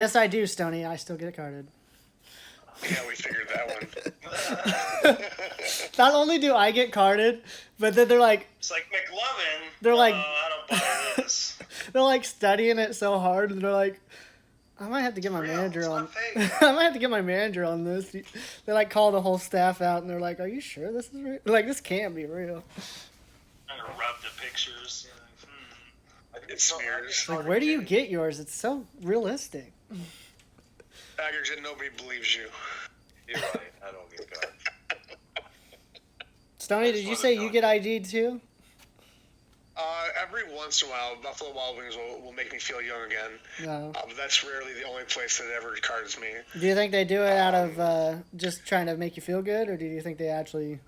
Yes, I do, Stoney. I still get carded. Yeah, we figured that one. Not only do I get carded, but then they're like, It's like McLovin. They're like- I don't buy this. they're like studying it so hard, and they're like, I might have to get my real. manager It's on. not fake. I might have to get my manager on this. They like call the whole staff out, and they're like, "Are you sure this is real? Like this can't be real." I'm gonna rub the pictures. It smears. Like, where do you get yours? It's so realistic. Aggregate, nobody believes you. You're right. I don't get caught. Stoney, did you say you get ID'd too? Every once in a while, Buffalo Wild Wings will make me feel young again. No. But that's rarely the only place that ever cards me. Do you think they do it out of just trying to make you feel good, or do you think they actually?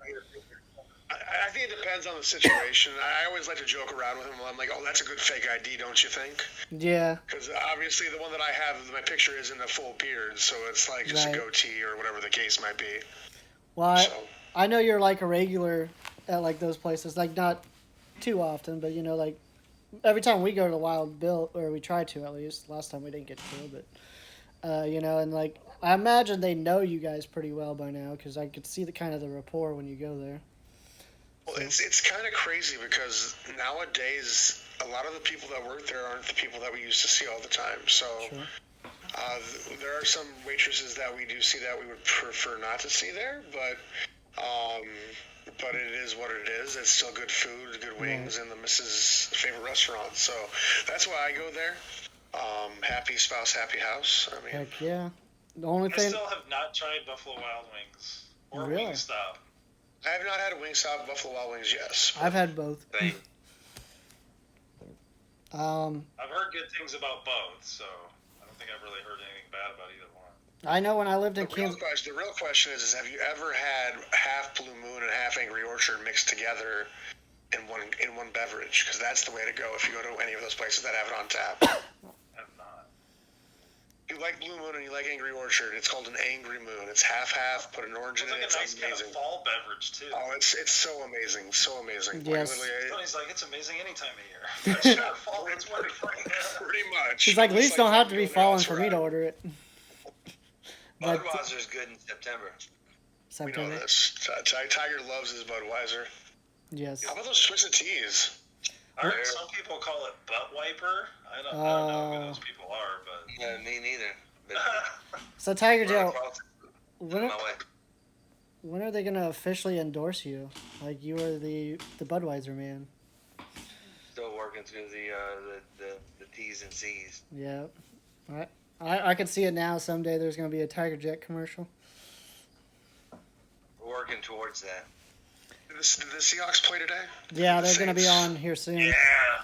I think it depends on the situation. I always like to joke around with them. I'm like, oh, that's a good fake ID, don't you think? Yeah. Because obviously the one that I have, my picture isn't a full beard, so it's like just Right. a goatee or whatever the case might be. Well, So, I know you're like a regular at like those places, like not too often, but you know, like every time we go to the Wild Bill, or we try to at least. Last time we didn't get to, but you know, and like I imagine they know you guys pretty well by now because I could see the kind of the rapport when you go there. well, it's kind of crazy because nowadays a lot of the people that work there aren't the people that we used to see all the time. So Sure. there are some waitresses that we do see that we would prefer not to see there, but it is what it is. It's still good food, good wings, and the missus' favorite restaurant. So that's why I go there. Happy spouse, happy house. I mean, Heck yeah. The only I thing, still have not tried Buffalo Wild Wings or Really? Wingstop. I have not had a Wingstop Buffalo Wild Wings, yes. I've had both. Same. I've heard good things about both, so I don't think I've really heard anything bad about either one. I know when I lived in The real Kansas. question is have you ever had half Blue Moon and half Angry Orchard mixed together in one beverage? Because that's the way to go if you go to any of those places that have it on tap. I have not. If you like Blue Moon and you like Angry Orchard, it's called an Angry Moon. It's half-half, put an orange It's in like it, a it's nice kind amazing. of fall beverage too. Oh, it's so amazing, so amazing. Yes. Tony's like, it's amazing any time of year. Sure, fall, it's wonderful. Pretty much. She's like, at least It's don't have to be going falling out for me to ride. order it. But Budweiser's good in September. We know September. this. Tiger loves his Budweiser. Yes. How about those Twisted Teas? I heard some people call it butt wiper. I don't know who those people are, but Yeah, me neither. But So Tiger run Joe, across when my are, way. when are they gonna officially endorse you? Like you are the Budweiser man. Still working through the T's and C's. Yeah. I could see it now. Someday there's gonna be a Tiger Jet commercial. We're working towards that. Did the Seahawks play today? Yeah, The they're gonna be Saints? on here soon. yeah,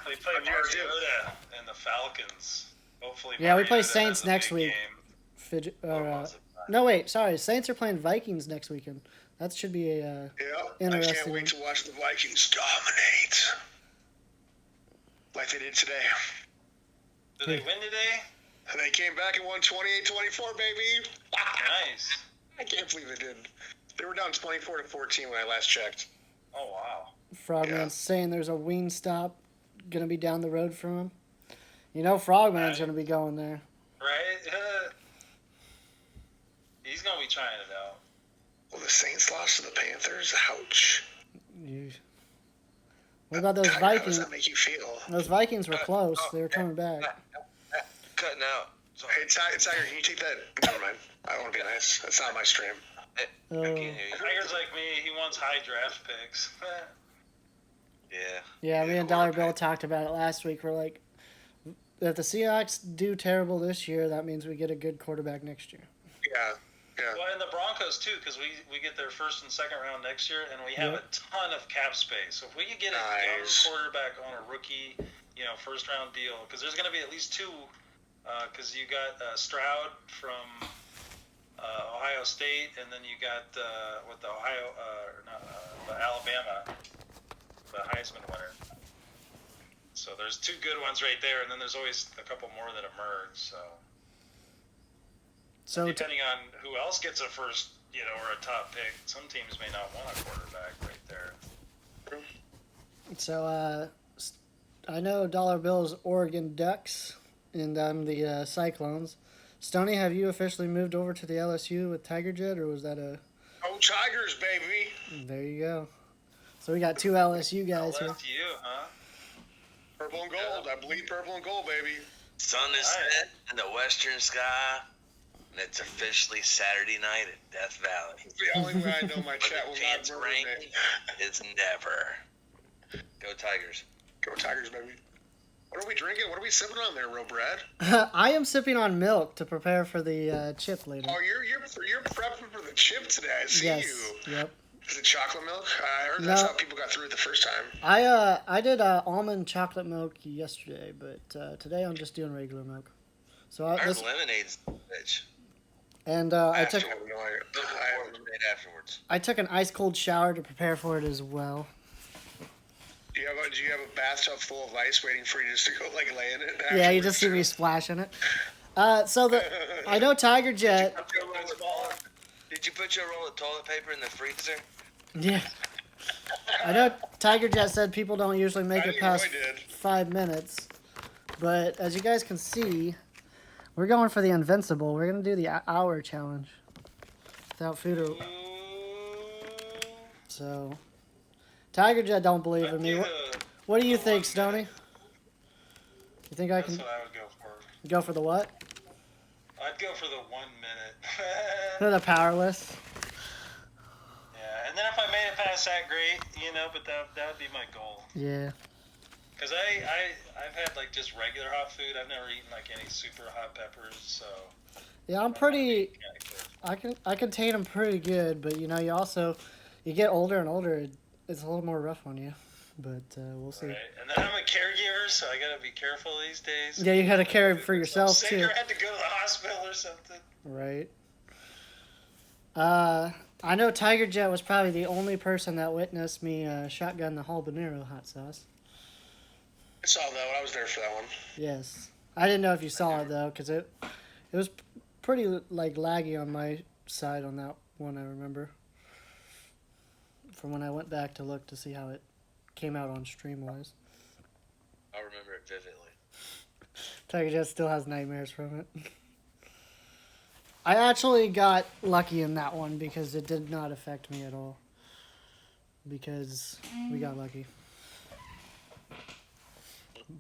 they play How'd yours do? Mariota and the Falcons. Hopefully, Yeah, we play Mariota Saints has a next big week. game. No, wait, sorry. Saints are playing Vikings next weekend. That should be a Yeah. I Interesting. can't wait to watch the Vikings dominate. Like they did today. Did they win today? And they came back and won 28-24, baby. Nice. I can't believe they did. They were down 24-14 when I last checked. Oh wow. Frogman Yeah. saying there's a wing stop gonna be down the road from him. You know, Frogman's Right. gonna be going there. Right? He's gonna be trying it out. Well, the Saints lost to the Panthers. Ouch. What about those Tiger, how does Vikings? that make you feel? Those Vikings were close. They were coming back. Cutting out. Sorry. Hey, Tiger, can you take that? Never mind. I don't want to be nice. That's not my stream. I Oh. can't hear you. Tiger's like me. He wants high draft picks. Yeah. Yeah, me Yeah, and Dollar Bill quarterback. talked about it last week. We're like, if the Seahawks do terrible this year, that means we get a good quarterback next year. Yeah. Yeah. Well, and the Broncos too, because we get their first and second round next year, and we have Yep. a ton of cap space. So if we could get a Nice. young quarterback on a rookie, first round deal, because there's going to be at least two, because you got Stroud from Ohio State, and then you got with the the Alabama, the Heisman winner. So there's two good ones right there, and then there's always a couple more that emerge. So Depending on who else gets a first, or a top pick, some teams may not want a quarterback right there. So I know Dollar Bill's Oregon Ducks, and I'm the Cyclones. Stoney, have you officially moved over to the LSU with Tiger Jet, or was that a? Oh, Tigers, baby! There you go. So we got two LSU guys here. LSU, huh? Purple and gold. I bleed purple and gold, baby. Sun is set in the western sky, and it's officially Saturday night at Death Valley. It's the only way I know my chat will not Chance murder rank me. is never. Go Tigers. Go Tigers, baby. What are we drinking? What are we sipping on there, Real Brad? I am sipping on milk to prepare for the chip later. Oh, you're prepping for the chip today. I see Yes. you. Yep. Is it chocolate milk? I heard that's No. how people got through it the first time. I did almond chocolate milk yesterday, but today I'm just doing regular milk. So I heard lemonade's bitch. and I I have took to have no idea. Look I forward have- to it afterwards. I took an ice cold shower to prepare for it as well. Do you have a bathtub full of ice waiting for you just to go like lay in it? Yeah, you just see me splashing it. I know Tiger Jet. Did you put your roll of toilet paper in the freezer? Yeah. I know Tiger Jet said people don't usually make I it think past Roy did. 5 minutes, but as you guys can see, we're going for the invincible. We're gonna do the hour challenge without food. So, Tiger Jet don't believe in me. What do you think, Stoney? You think I That's can what I would go for. go for the what? I'd go for the 1 minute. The powerless. Yeah, and then if I made it past that, great, but that would be my goal. Yeah. Because I've had like just regular hot food. I've never eaten like any super hot peppers, so. Yeah, I'm pretty. Kinda good. I contain them pretty good, but you get older and older. It's a little more rough on you, but we'll see. Right. And then I'm a caregiver, so I gotta be careful these days. Yeah, you got to care for If I'm yourself sick too. or had to go to the hospital or something. Right. I know Tiger Jet was probably the only person that witnessed me shotgun the habanero hot sauce. I saw that one. I was there for that one. Yes. I didn't know if you saw it though, because it was pretty like laggy on my side on that one. I remember from when I went back to look to see how it came out on Streamwise. I remember it vividly. Tiger Jet still has nightmares from it. I actually got lucky in that one because it did not affect me at all. Because we got lucky.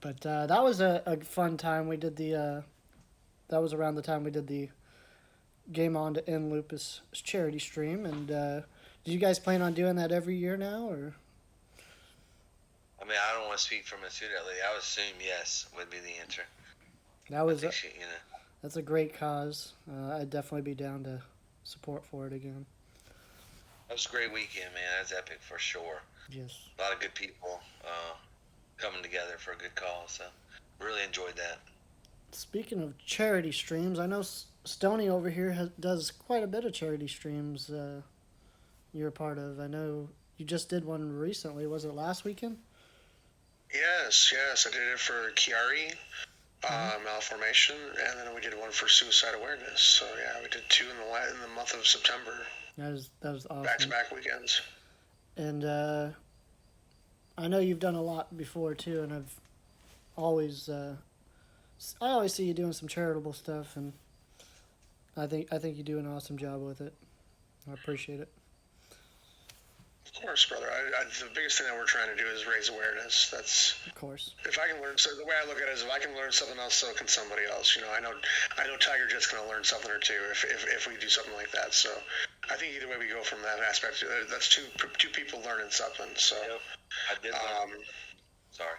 But that was a fun time. We did that was around the time we did the Game On to End Lupus charity stream. And do you guys plan on doing that every year now, or? I mean, I don't want to speak for Miss Lady. I would assume yes would be the answer. That was I think she, that's a great cause. I'd definitely be down to support for it again. That was a great weekend, man. That's epic for sure. Yes. A lot of good people coming together for a good cause. So really enjoyed that. Speaking of charity streams, I know Stoney over here does quite a bit of charity streams. You're a part of. I know you just did one recently. Was it last weekend? Yes. I did it for Chiari, malformation, and then we did one for suicide awareness. So yeah, we did two in the month of September. That was awesome. Back-to-back weekends. And I know you've done a lot before too, and I've always I always see you doing some charitable stuff, and I think you do an awesome job with it. I appreciate it. Of course, brother. The biggest thing that we're trying to do is raise awareness. That's Of course. if I can learn. So the way I look at it is, if I can learn something else, so can somebody else. I know Tiger Jet's gonna learn something or two if we do something like that. So I think either way we go from that aspect, that's two people learning something. So Yep. I did. Sorry.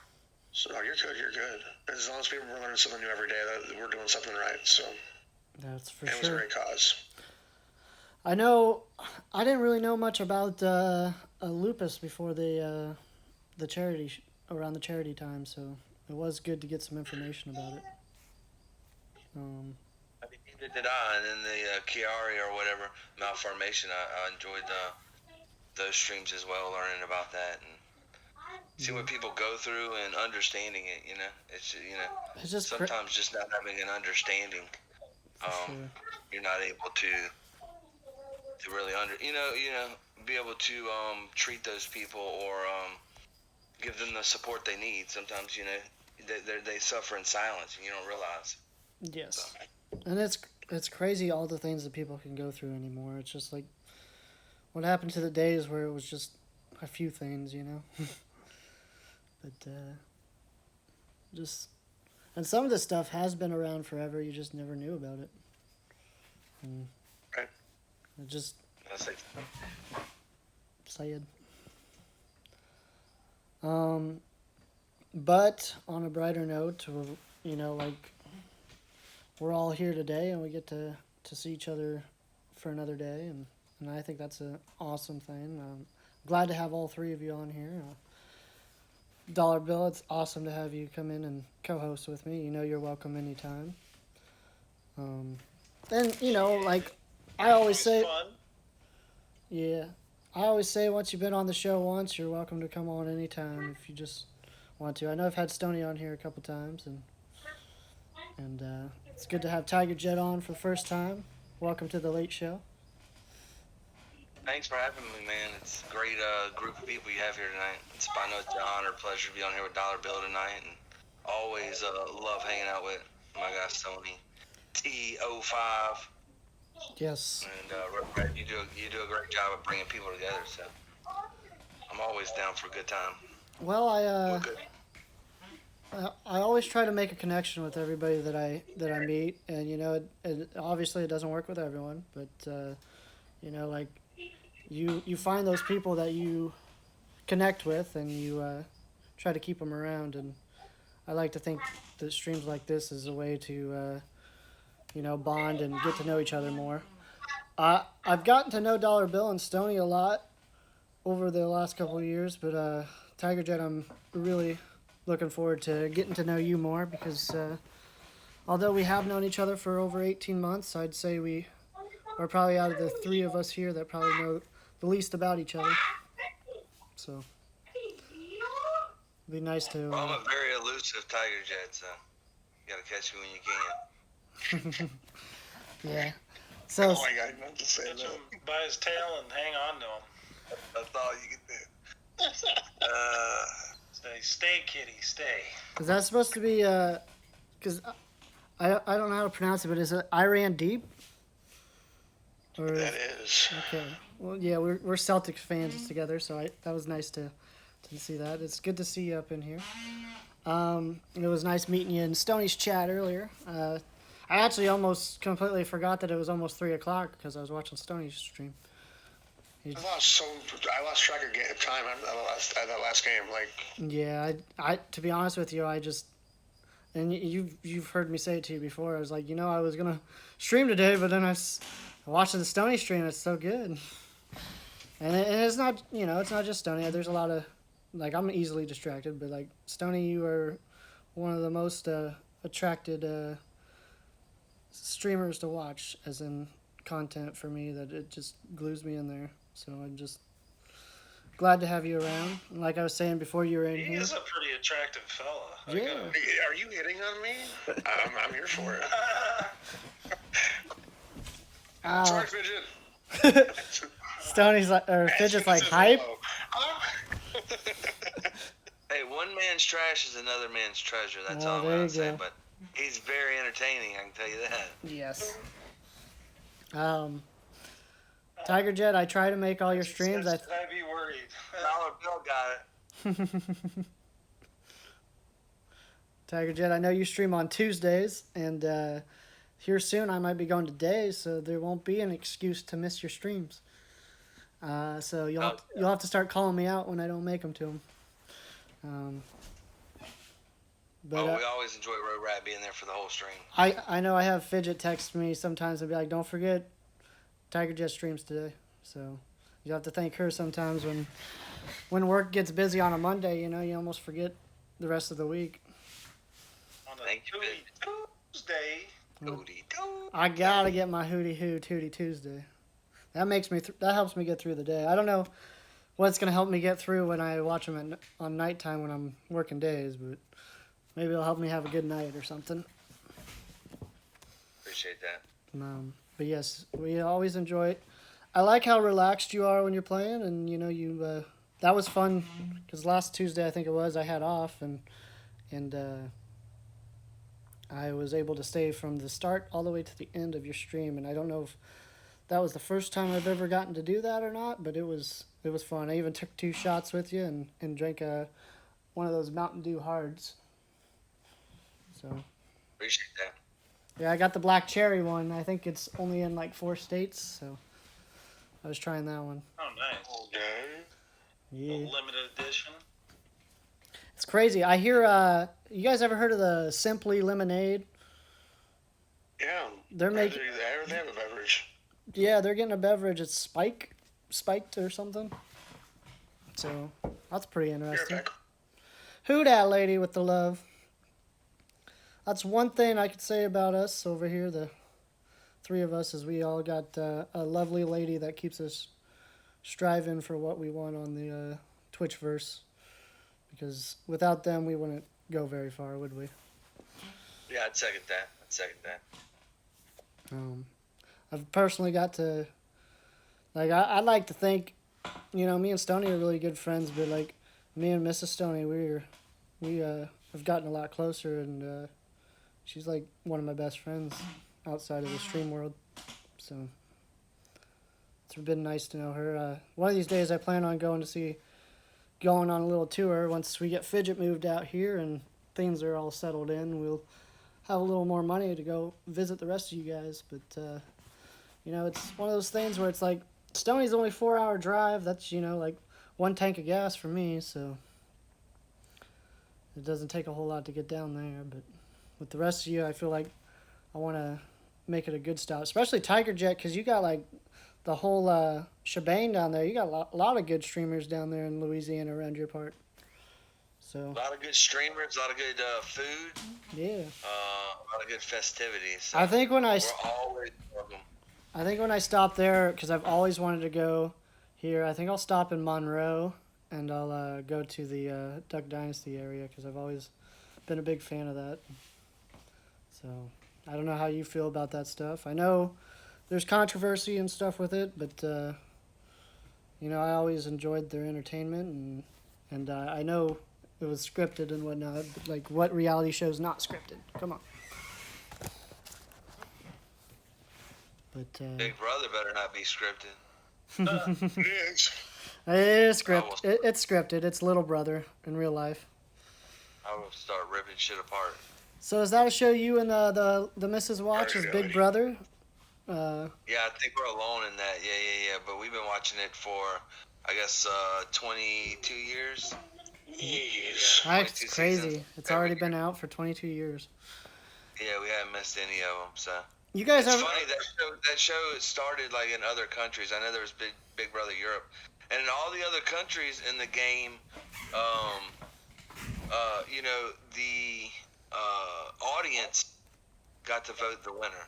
so no, you're good. You're good. As long as people are learning something new every day, that we're doing something right. So That's for it was a sure. great cause. I know. I didn't really know much about lupus before the charity around the charity time, so it was good to get some information about it. I mean, neither did I. And then the Chiari or whatever malformation, I enjoyed those streams as well, learning about that and see what people go through and understanding it. It's just sometimes just not having an understanding. sure. You're not able to really be able to treat those people or give them the support they need. Sometimes they suffer in silence and you don't realize. Yes. And it's crazy all the things that people can go through anymore. It's just like what happened to the days where it was just a few things, you know. But just and some of this stuff has been around forever. You just never knew about it. And Right. it just That's like, sad. But on a brighter note, you know, like we're all here today, and we get to see each other for another day, and I think that's an awesome thing. Glad to have all three of you on here. Dollar Bill, it's awesome to have you come in and co-host with me. You know you're welcome anytime. And you know, like I always say, Fun. yeah, I always say once you've been on the show once, you're welcome to come on anytime if you just want to. I know I've had Stoney on here a couple times, and it's good to have Tiger Jet on for the first time. Welcome to the late show. thanks for having me, man. It's a great group of people you have here tonight. I know it's an honor, pleasure to be on here with Dollar Bill tonight, and always love hanging out with my guy Stoney, T05, Yes. and you do a great job of bringing people together. So I'm always down for a good time. Well, We're good. I always try to make a connection with everybody that I meet, and you know, obviously it doesn't work with everyone, but you know, like you find those people that you connect with, and you try to keep them around, and I like to think that streams like this is a way to you know, bond and get to know each other more. I've gotten to know Dollar Bill and Stoney a lot over the last couple of years, but Tiger Jet, I'm really looking forward to getting to know you more because although we have known each other for over 18 months, I'd say we are probably out of the three of us here that probably know the least about each other. So it'd be nice to. Well, I'm a very elusive Tiger Jet, so you gotta catch me when you can. Yeah. So Oh my God, you meant to say Catch that. him by his tail and hang on to him. That's all you can do. Stay, kitty, stay. is that supposed to be? Because I don't know how to pronounce it, but is it Iran Deep? Or That is. okay. Well, yeah, we're Celtics fans together, so that was nice to see that. It's good to see you up in here. It was nice meeting you in Stoney's chat earlier. I actually almost completely forgot that it was almost 3 o'clock because I was watching Stoney's stream. I lost track of time at that last game. Like, Yeah, I to be honest with you, I just and you've heard me say it to you before. I was like, you know, I was gonna stream today, but then watching the Stoney stream. It's so good, and it's not, you know, it's not just Stoney. There's a lot of like I'm easily distracted, but like Stoney, you are one of the most attracted streamers to watch, as in content for me. That it just glues me in there. So I'm just glad to have you around. And like I was saying before you were in He here. is a pretty attractive fella. Yeah. are you hitting on me? I'm here for it. Sorry, Fidget. Stoney's like, or Fidget's like hype. Hey, one man's trash is another man's treasure. That's Oh, all I'm there gonna you say. go. But he's very entertaining. I can tell you that. Yes. Tiger Jet, I try to make all your streams. I'd be worried. Dollar Bill got it. Tiger Jet, I know you stream on Tuesdays, and here soon I might be going to days, so there won't be an excuse to miss your streams. So you'll have to start calling me out when I don't make them to them. But we always enjoy Road Rat being there for the whole stream. I know I have Fidget text me sometimes and be like, don't forget Tiger Jet streams today. So you have to thank her sometimes when work gets busy on a Monday, you know, you almost forget the rest of the week. On Thank you, Tuesday. I gotta get my Hootie Hoo Tootie Tuesday. That makes me that helps me get through the day. I don't know what's gonna help me get through when I watch them on nighttime when I'm working days, but maybe it'll help me have a good night or something. Appreciate that. But yes, we always enjoy it. I like how relaxed you are when you're playing, and you know you that was fun because last Tuesday I think it was I had off and I was able to stay from the start all the way to the end of your stream, and I don't know if that was the first time I've ever gotten to do that or not, but it was fun. I even took 2 shots with you and drank one of those Mountain Dew Hards. So Appreciate that. yeah, I got the black cherry one. I think it's only in like 4 states, so I was trying that one. Oh, nice. Okay. Yeah, Limited edition. it's crazy. I hear. You guys ever heard of the Simply Lemonade? Yeah. They're making. They have a beverage. Yeah, they're getting a beverage. It's spiked or something. So that's pretty You're interesting. back. Who that lady with the love? That's one thing I could say about us over here. The 3 of us is we all got a lovely lady that keeps us striving for what we want on the Twitchverse. Because without them, we wouldn't go very far, would we? Yeah, I'd second that. I've personally got to, like, I'd like to think, me and Stoney are really good friends, but like, me and Mrs. Stoney, we have gotten a lot closer, and she's like one of my best friends outside of the stream world. So it's been nice to know her. One of these days, I plan on going on a little tour once we get Fidget moved out here and things are all settled in. We'll have a little more money to go visit the rest of you guys, but it's one of those things where it's like Stoney's only 4-hour drive. That's like 1 tank of gas for me, so it doesn't take a whole lot to get down there. But with the rest of you, I feel like I want to make it a good stop, especially Tiger Jet, because you got like the whole shebang down there. You got a lot of good streamers down there in Louisiana around your part. So A lot of good streamers, a lot of good food, yeah, a lot of good festivities. So I think when we're always welcome. I think when I stop there, because I've always wanted to go here, I think I'll stop in Monroe and I'll go to the Duck Dynasty area because I've always been a big fan of that. So I don't know how you feel about that stuff. I know there's controversy and stuff with it, but I always enjoyed their entertainment, and I know it was scripted and whatnot. But like, what reality show's not scripted? Come on. But Big Brother better not be scripted. Yes. it is scripted. It's scripted. It's Little Brother in real life. I will start ripping shit apart. So is that a show you and the missus watch? Is Big Brother? Yeah, I think we're alone in that. Yeah. But we've been watching it for, I guess, 22 years. Yes. That's 22 crazy. seasons. It's already been out for 22 years. Yeah, we haven't missed any of them. So You guys it's ever? funny that show started like in other countries. I know there was Big Brother Europe, and in all the other countries in the game, the audience got to vote the winner.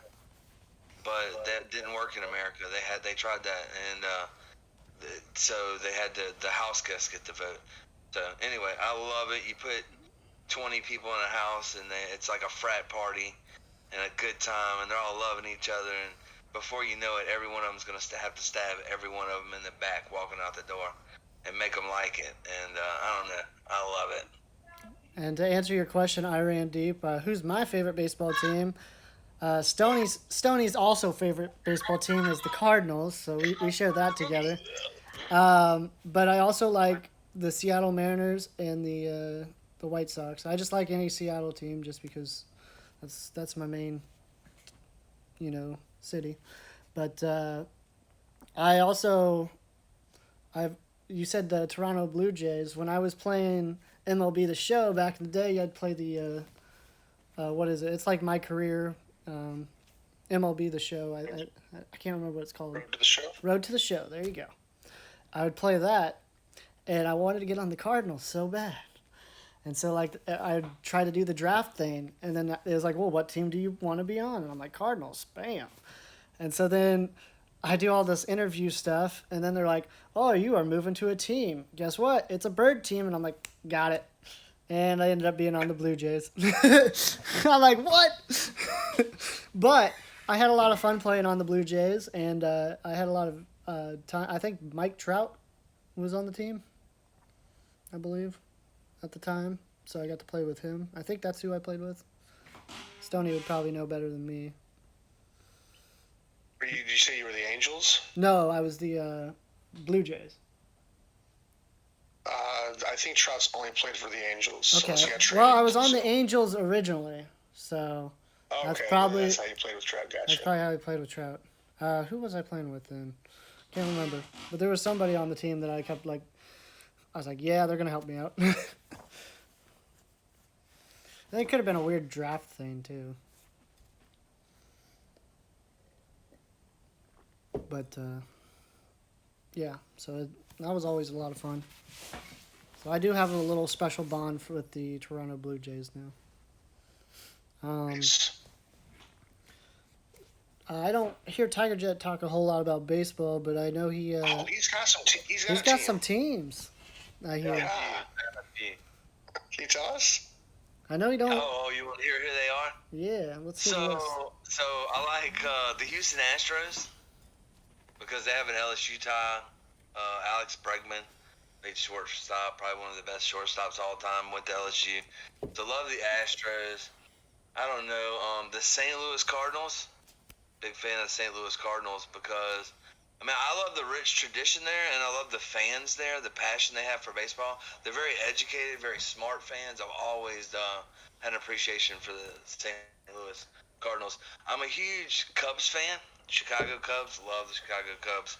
But that didn't work in America. They tried that, and so they had the house guests get the vote. So anyway, I love it. You put 20 people in a house, and it's like a frat party and a good time, and they're all loving each other. And before you know it, every one of them's gonna have to stab every one of them in the back walking out the door, and make them like it. And I don't know, I love it. And to answer your question, I ran deep. Who's my favorite baseball team? Stoney's also favorite baseball team is the Cardinals, so we share that together. But I also like the Seattle Mariners and the White Sox. I just like any Seattle team just because that's my main, city. But you said the Toronto Blue Jays. When I was playing MLB The Show back in the day, I'd play the what is it? It's like My Career. MLB The Show. I can't remember what it's called. Road to the show. Road to the Show. There you go. I would play that, and I wanted to get on the Cardinals so bad. And so, like, I'd try to do the draft thing, and then it was like, well, what team do you want to be on? And I'm like, Cardinals. Bam. And so then I do all this interview stuff, and then they're like, oh, you are moving to a team. Guess what? It's a bird team. And I'm like, got it. And I ended up being on the Blue Jays. I'm like, what? But I had a lot of fun playing on the Blue Jays, and I had a lot of time. I think Mike Trout was on the team, I believe, at the time. So I got to play with him. I think that's who I played with. Stoney would probably know better than me. Did you say you were the Angels? No, I was the Blue Jays. I think Trout's only played for the Angels. Okay. Unless he got traded. Well, I was on the Angels originally, so Oh, that's okay, probably that's how you played with Trout. that's Gotcha. probably how I played with Trout. Who was I playing with then? Can't remember. But there was somebody on the team that I kept like. I was like, yeah, they're gonna help me out. It could have been a weird draft thing too. But yeah, so that was always a lot of fun. So I do have a little special bond with the Toronto Blue Jays now. Nice. I don't hear Tiger Jet talk a whole lot about baseball, but I know he He's got some. He's got, he's a got team. some teams. I hear. Yeah. Can you tell us? I know he don't. Oh, you want to hear who they are? Yeah, let's see the list. So I like the Houston Astros because they have an LSU tie. Alex Bregman, big shortstop, probably one of the best shortstops of all time with the LSU. So love the Astros. I don't know the St. Louis Cardinals. Big fan of the St. Louis Cardinals because I love the rich tradition there, and I love the fans there, the passion they have for baseball. They're very educated, very smart fans. I've always had an appreciation for the St. Louis Cardinals. I'm a huge Cubs fan, Chicago Cubs. Love the Chicago Cubs.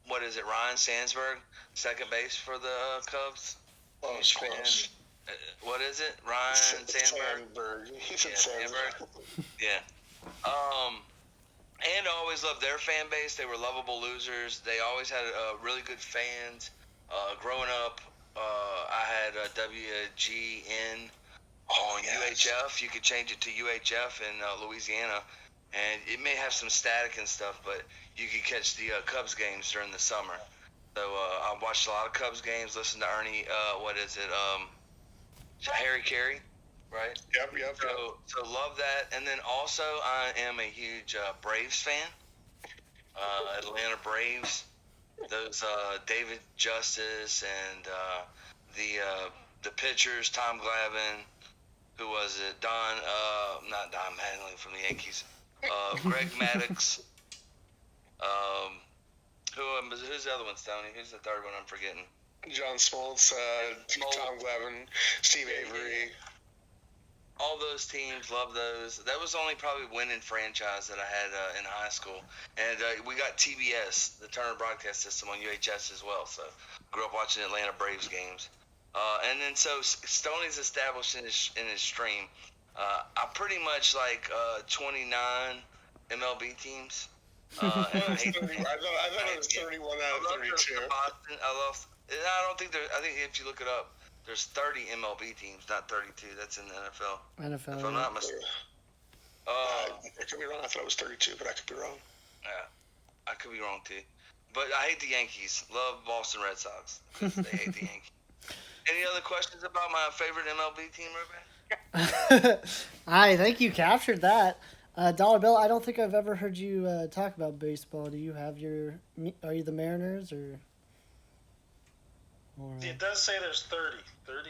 What is it, Ryan Sandsberg, second base for the Cubs? Oh, Huge fan. What is it, Ryan Sandberg? He said Sandberg. Yeah. And I always loved their fan base. They were lovable losers. They always had really good fans. Growing up, I had WGN on UHF. You could change it to UHF in Louisiana. And it may have some static and stuff, but you could catch the Cubs games during the summer. So I watched a lot of Cubs games, listened to Ernie, Harry Carey. Right? Yep. So love that. And then also I am a huge Braves fan. Atlanta Braves. Those David Justice and the pitchers, Tom Glavine, who was it? Not Don Mattingly from the Yankees. Greg Maddux. Who's the other one, Stoney? Who's the third one I'm forgetting? John Smoltz, Tom Glavine, Steve Avery. All those teams, love those. That was only probably winning franchise that I had in high school. And we got TBS, the Turner Broadcast System, on UHS as well. So grew up watching Atlanta Braves games. And then so Stoney's established in his stream. I pretty much like 29 MLB teams. I thought it was 31 out of 32. I don't think I think if you look it up, there's 30 MLB teams, not 32. That's in the NFL. NFL. If I'm not mistaken. I could be wrong. I thought it was 32, but I could be wrong. Yeah, I could be wrong too. But I hate the Yankees. Love Boston Red Sox. They hate the Yankees. Any other questions about my favorite MLB team, Ruben? I think you captured that. Dollar Bill, I don't think I've ever heard you talk about baseball. Do you have are you the Mariners or It does say there's 30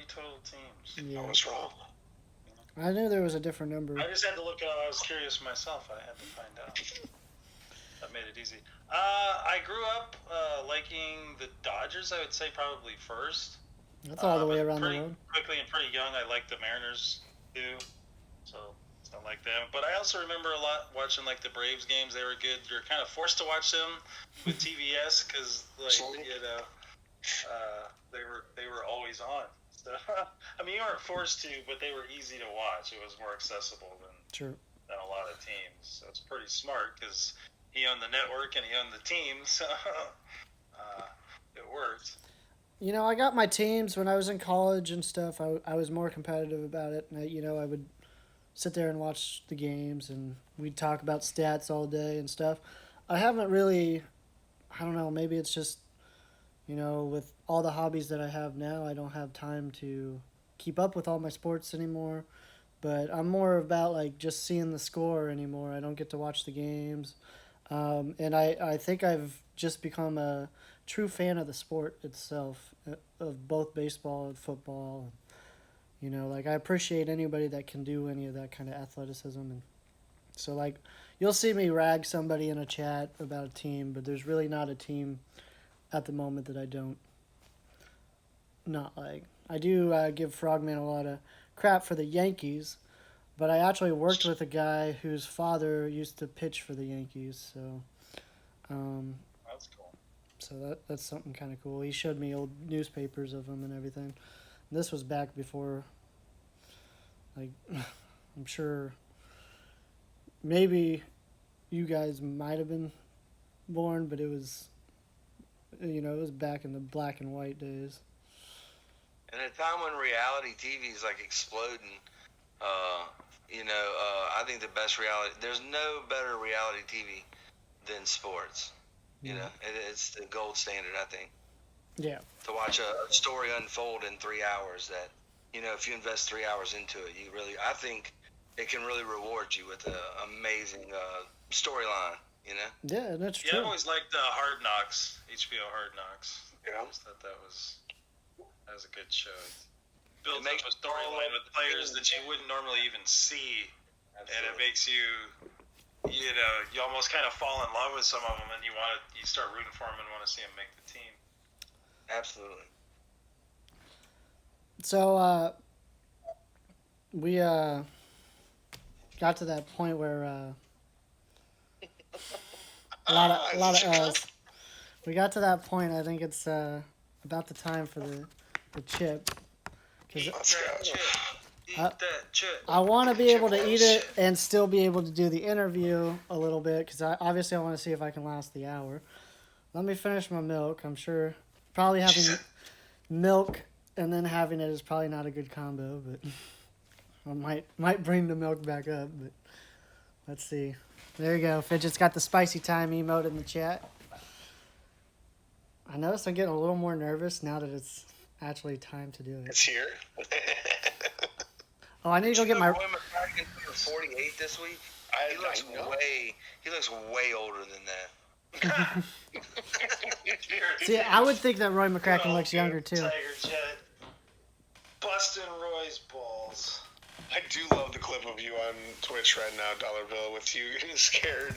total teams. Yeah. I was wrong. I knew there was a different number. I just had to look it up. I was curious myself. I had to find out. That made it easy. I grew up liking the Dodgers, I would say probably first. That's all the way around the pretty road. Quickly and pretty young, I liked the Mariners too. So I like them. But I also remember a lot watching like the Braves games. They were good. You're kind of forced to watch them with TBS because they were always on. So I mean, you weren't forced to, but they were easy to watch. It was more accessible than a lot of teams. So it's pretty smart because he owned the network and he owned the team. So it worked. You know, I got my teams when I was in college and stuff. I was more competitive about it. And I would sit there and watch the games, and we'd talk about stats all day and stuff. I haven't really, I don't know, maybe it's just, with all the hobbies that I have now, I don't have time to keep up with all my sports anymore. But I'm more about, like, just seeing the score anymore. I don't get to watch the games. And I think I've just become a true fan of the sport itself, of both baseball and football. You know, like I appreciate anybody that can do any of that kind of athleticism, and so like you'll see me rag somebody in a chat about a team, but there's really not a team at the moment that I don't not like. I do give Frogman a lot of crap for the Yankees, but I actually worked with a guy whose father used to pitch for the Yankees, so That's cool. so that's something kind of cool. He showed me old newspapers of him and everything. This was back before, like, I'm sure maybe you guys might have been born, but it was, it was back in the black and white days. In a time when reality TV is like exploding, I think the best reality. There's no better reality TV than sports. It's the gold standard, I think. Yeah. To watch a story unfold in 3 hours that, if you invest 3 hours into it, I think it can really reward you with an amazing storyline, Yeah, that's Yeah, true. I've always liked Hard Knocks, HBO Hard Knocks. Yeah. I always thought that was a good show. It builds makes up a storyline with players that you wouldn't normally even see, and it makes you, you almost kind of fall in love with some of them, and you start rooting for them and want to see them make the team. Absolutely. So we got to that point where a lot of us. We got to that point. I think it's about the time for the chip. Eat Let's that go. chip. Eat Uh, that chip. I want to be able to eat it Chip. and still be able to do the interview a little bit because I want to see if I can last the hour. Let me finish my milk. I'm sure probably having milk and then having it is probably not a good combo, but I might bring the milk back up. But let's see. There you go. Fidget's got the spicy time emote in the chat. I noticed I'm getting a little more nervous now that it's actually time to do it. It's here. Oh, I need to go get my. Roy McCracken turned 48 this week. He looks way older than that. See, I would think that Roy McCracken looks younger too. Tiger Jet. Busting Roy's balls. I do love the clip of you on Twitch right now, Dollar Bill, with you getting scared.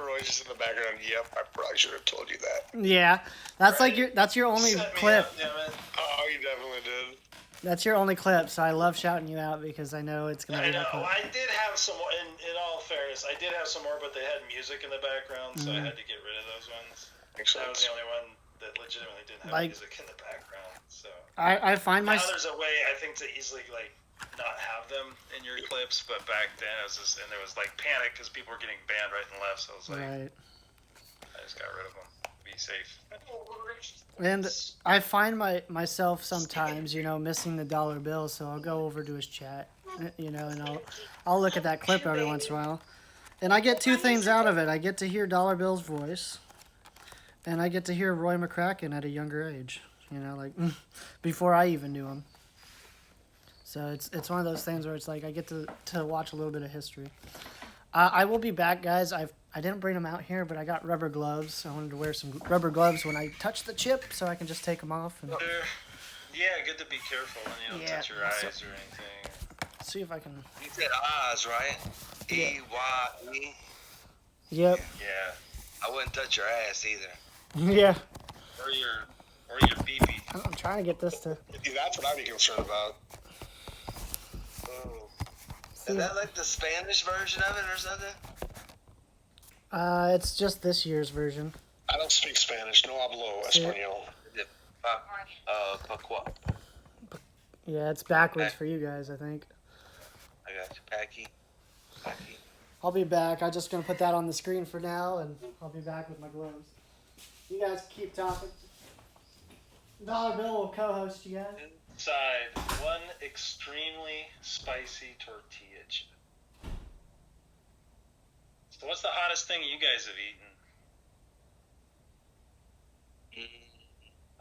Roy's just in the background. Yep, I probably should have told you that. Yeah, that's like that's your only Set me clip. up, damn it. Oh, you definitely did. That's your only clip, so I love shouting you out because I know it's gonna I be know. that clip. I did have some more. In all fairness, I did have some more, but they had music in the background, so I had to get rid of those ones. Makes That was sense. the only one that legitimately didn't have Like- music in the background. So I find now my there's a way I think to easily not have them in your clips, but back then it was just, and there was panic because people were getting banned right and left. So I was right, I just got rid of them. Be safe. and I find myself sometimes missing the dollar bill, so I'll go over to his chat, and I'll look at that clip every once in a while, and I get two things out of it. I get to hear Dollar Bill's voice, and I get to hear Roy McCracken at a younger age. Before I even knew him. So it's one of those things where it's like I get to watch a little bit of history. I will be back, guys. I didn't bring them out here, but I got rubber gloves. I wanted to wear some rubber gloves when I touch the chip, so I can just take them off and Yeah, good to be careful when you don't touch your eyes or anything. see if I can. You said Oz, right? Yeah. E-Y-E. Yep. Yeah, I wouldn't touch your ass either. Yeah. or your BB. I'm trying to get this to. Yeah, that's what I'd be concerned about. Is that like the Spanish version of it or something? It's just this year's version. I don't speak Spanish. No hablo español. Is it Paqua? Yeah, it's backwards for you guys, I think. I got you. Packy. I'll be back. I'm just gonna put that on the screen for now, and I'll be back with my gloves. You guys keep talking. Dollar Bill will co-host you guys. Inside one extremely spicy tortilla chip. So what's the hottest thing you guys have eaten?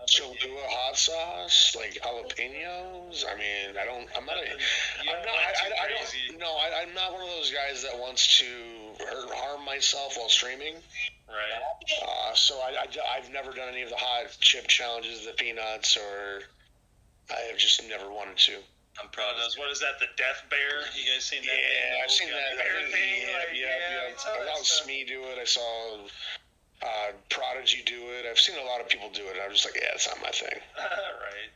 Cholula hot sauce, like jalapenos. I mean, I'm not one of those guys that wants to harm myself while streaming. Right. So I've never done any of the hot chip challenges, the peanuts, or I have just never wanted to. I'm proud of those. What is that? The Death Bear? You guys seen that? Yeah, I've seen that. Bear thing. I saw Smee do it. I saw Prodigy do it. I've seen a lot of people do it. And I'm just like, yeah, it's not my thing. Right.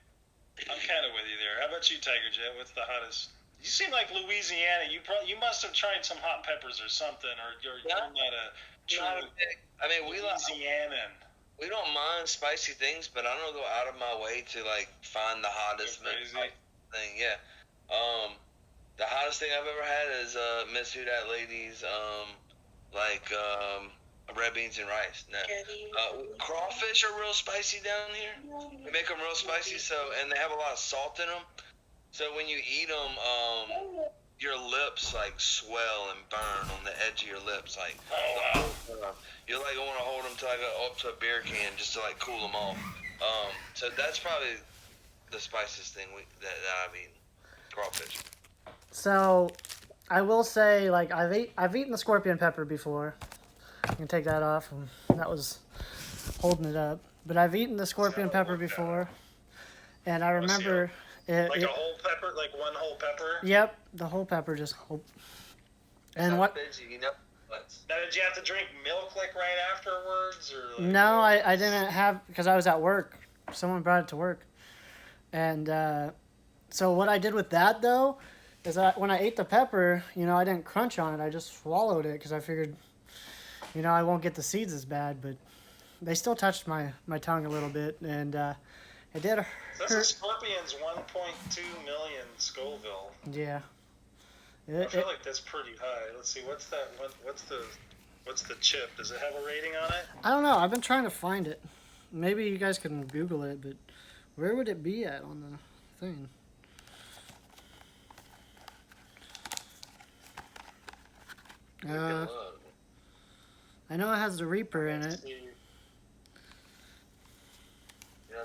I'm kind of with you there. How about you, Tiger Jet? What's the hottest? You seem like Louisiana. You must have tried some hot peppers or something, or you're not a true I mean, Louisianan. we don't mind spicy things, but I don't go out of my way to like find the hottest thing. Yeah. The hottest thing I've ever had is Miss Who Dat Lady's red beans and rice. No. Crawfish are real spicy down here. We make them real spicy, and they have a lot of salt in them. So when you eat them, your lips like swell and burn on the edge of your lips, like. Oh wow. You're like, I want to hold them till I go up to a beer can just to like cool them off. So that's probably the spiciest thing that I've eaten. Crawfish. So, I will say, like, I've eaten the scorpion pepper before. You can take that off. And that was holding it up. But I've eaten the scorpion pepper before, and I remember a whole pepper, like one whole pepper. Yep, the whole pepper just. And what? Now, did you have to drink milk like right afterwards, or? Like, no, I didn't have, because I was at work. Someone brought it to work, and so what I did with that though is when I ate the pepper, I didn't crunch on it. I just swallowed it because I figured, I won't get the seeds as bad, but they still touched my tongue a little bit, and it did hurt. This is Scorpion's 1.2 million Scoville. Yeah. I feel like that's pretty high. Let's see, what's that? What's the chip? Does it have a rating on it? I don't know. I've been trying to find it. Maybe you guys can Google it, but where would it be at on the thing? I know it has the Reaper in it.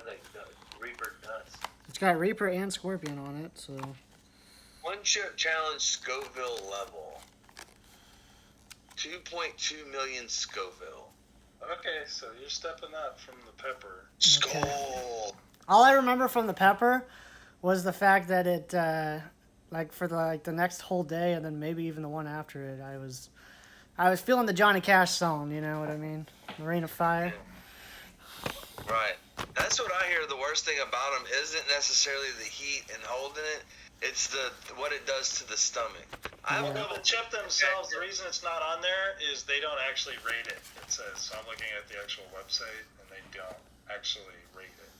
Like the Reaper nuts. It's got Reaper and Scorpion on it, so. One chip challenge Scoville level. 2.2 million Scoville. Okay, so you're stepping up from the pepper. Skull. Okay. All I remember from the pepper was the fact that it, for the next whole day, and then maybe even the one after it, I was feeling the Johnny Cash song. You know what I mean? Rain of Fire. Right. That's what I hear. The worst thing about them isn't necessarily the heat and holding it. It's what it does to the stomach. Well, the chip themselves, the reason it's not on there is they don't actually rate it. It says, so I'm looking at the actual website, and they don't actually rate it.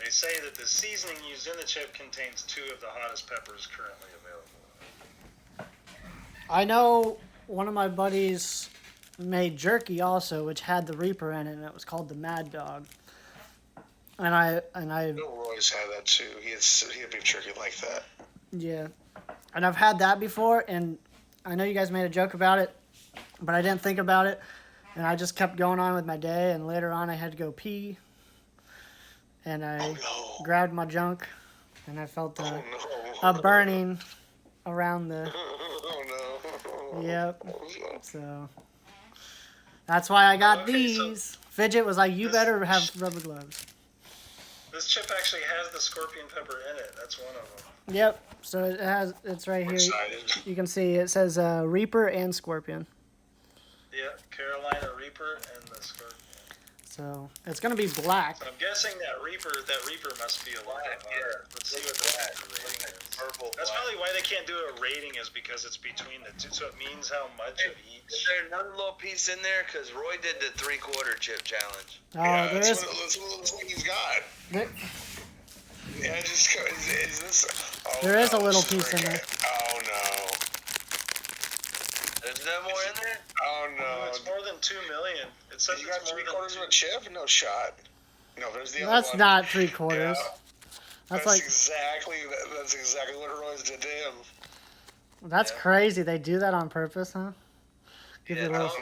They say that the seasoning used in the chip contains 2 of the hottest peppers currently available. I know one of my buddies made jerky also, which had the Reaper in it, and it was called the Mad Dog. And I Roy's had that too. He had beef jerky like that. Yeah, and I've had that before, and I know you guys made a joke about it, but I didn't think about it, and I just kept going on with my day, and later on I had to go pee, and I grabbed my junk, and I felt a burning around the. Oh no. Yep. So that's why I got these. Fidget was like, "You better have rubber gloves." This chip actually has the scorpion pepper in it. That's one of them. Yep. So it's right here. You can see it says Reaper and Scorpion. Yeah, Carolina Reaper and the Scorpion. So it's gonna be black. So I'm guessing that Reaper must be a little bit hotter. Let's see what the rating is. Purple. That's probably why they can't do a rating, is because it's between the two. So it means how much of each. Is there another little piece in there? Because Roy did the 3/4 chip challenge. Oh, yeah, there is. That's what he's got. Yeah, just is this? Oh, there is a little piece in there. Oh no. There's no more in there? Oh no. It's more than 2 million. It says you got 3/4 of a chip? No shot. No, there's the other That's one. not 3/4. Yeah. That's exactly what Roy's did to him. That's crazy. They do that on purpose, huh? Yeah, you don't have to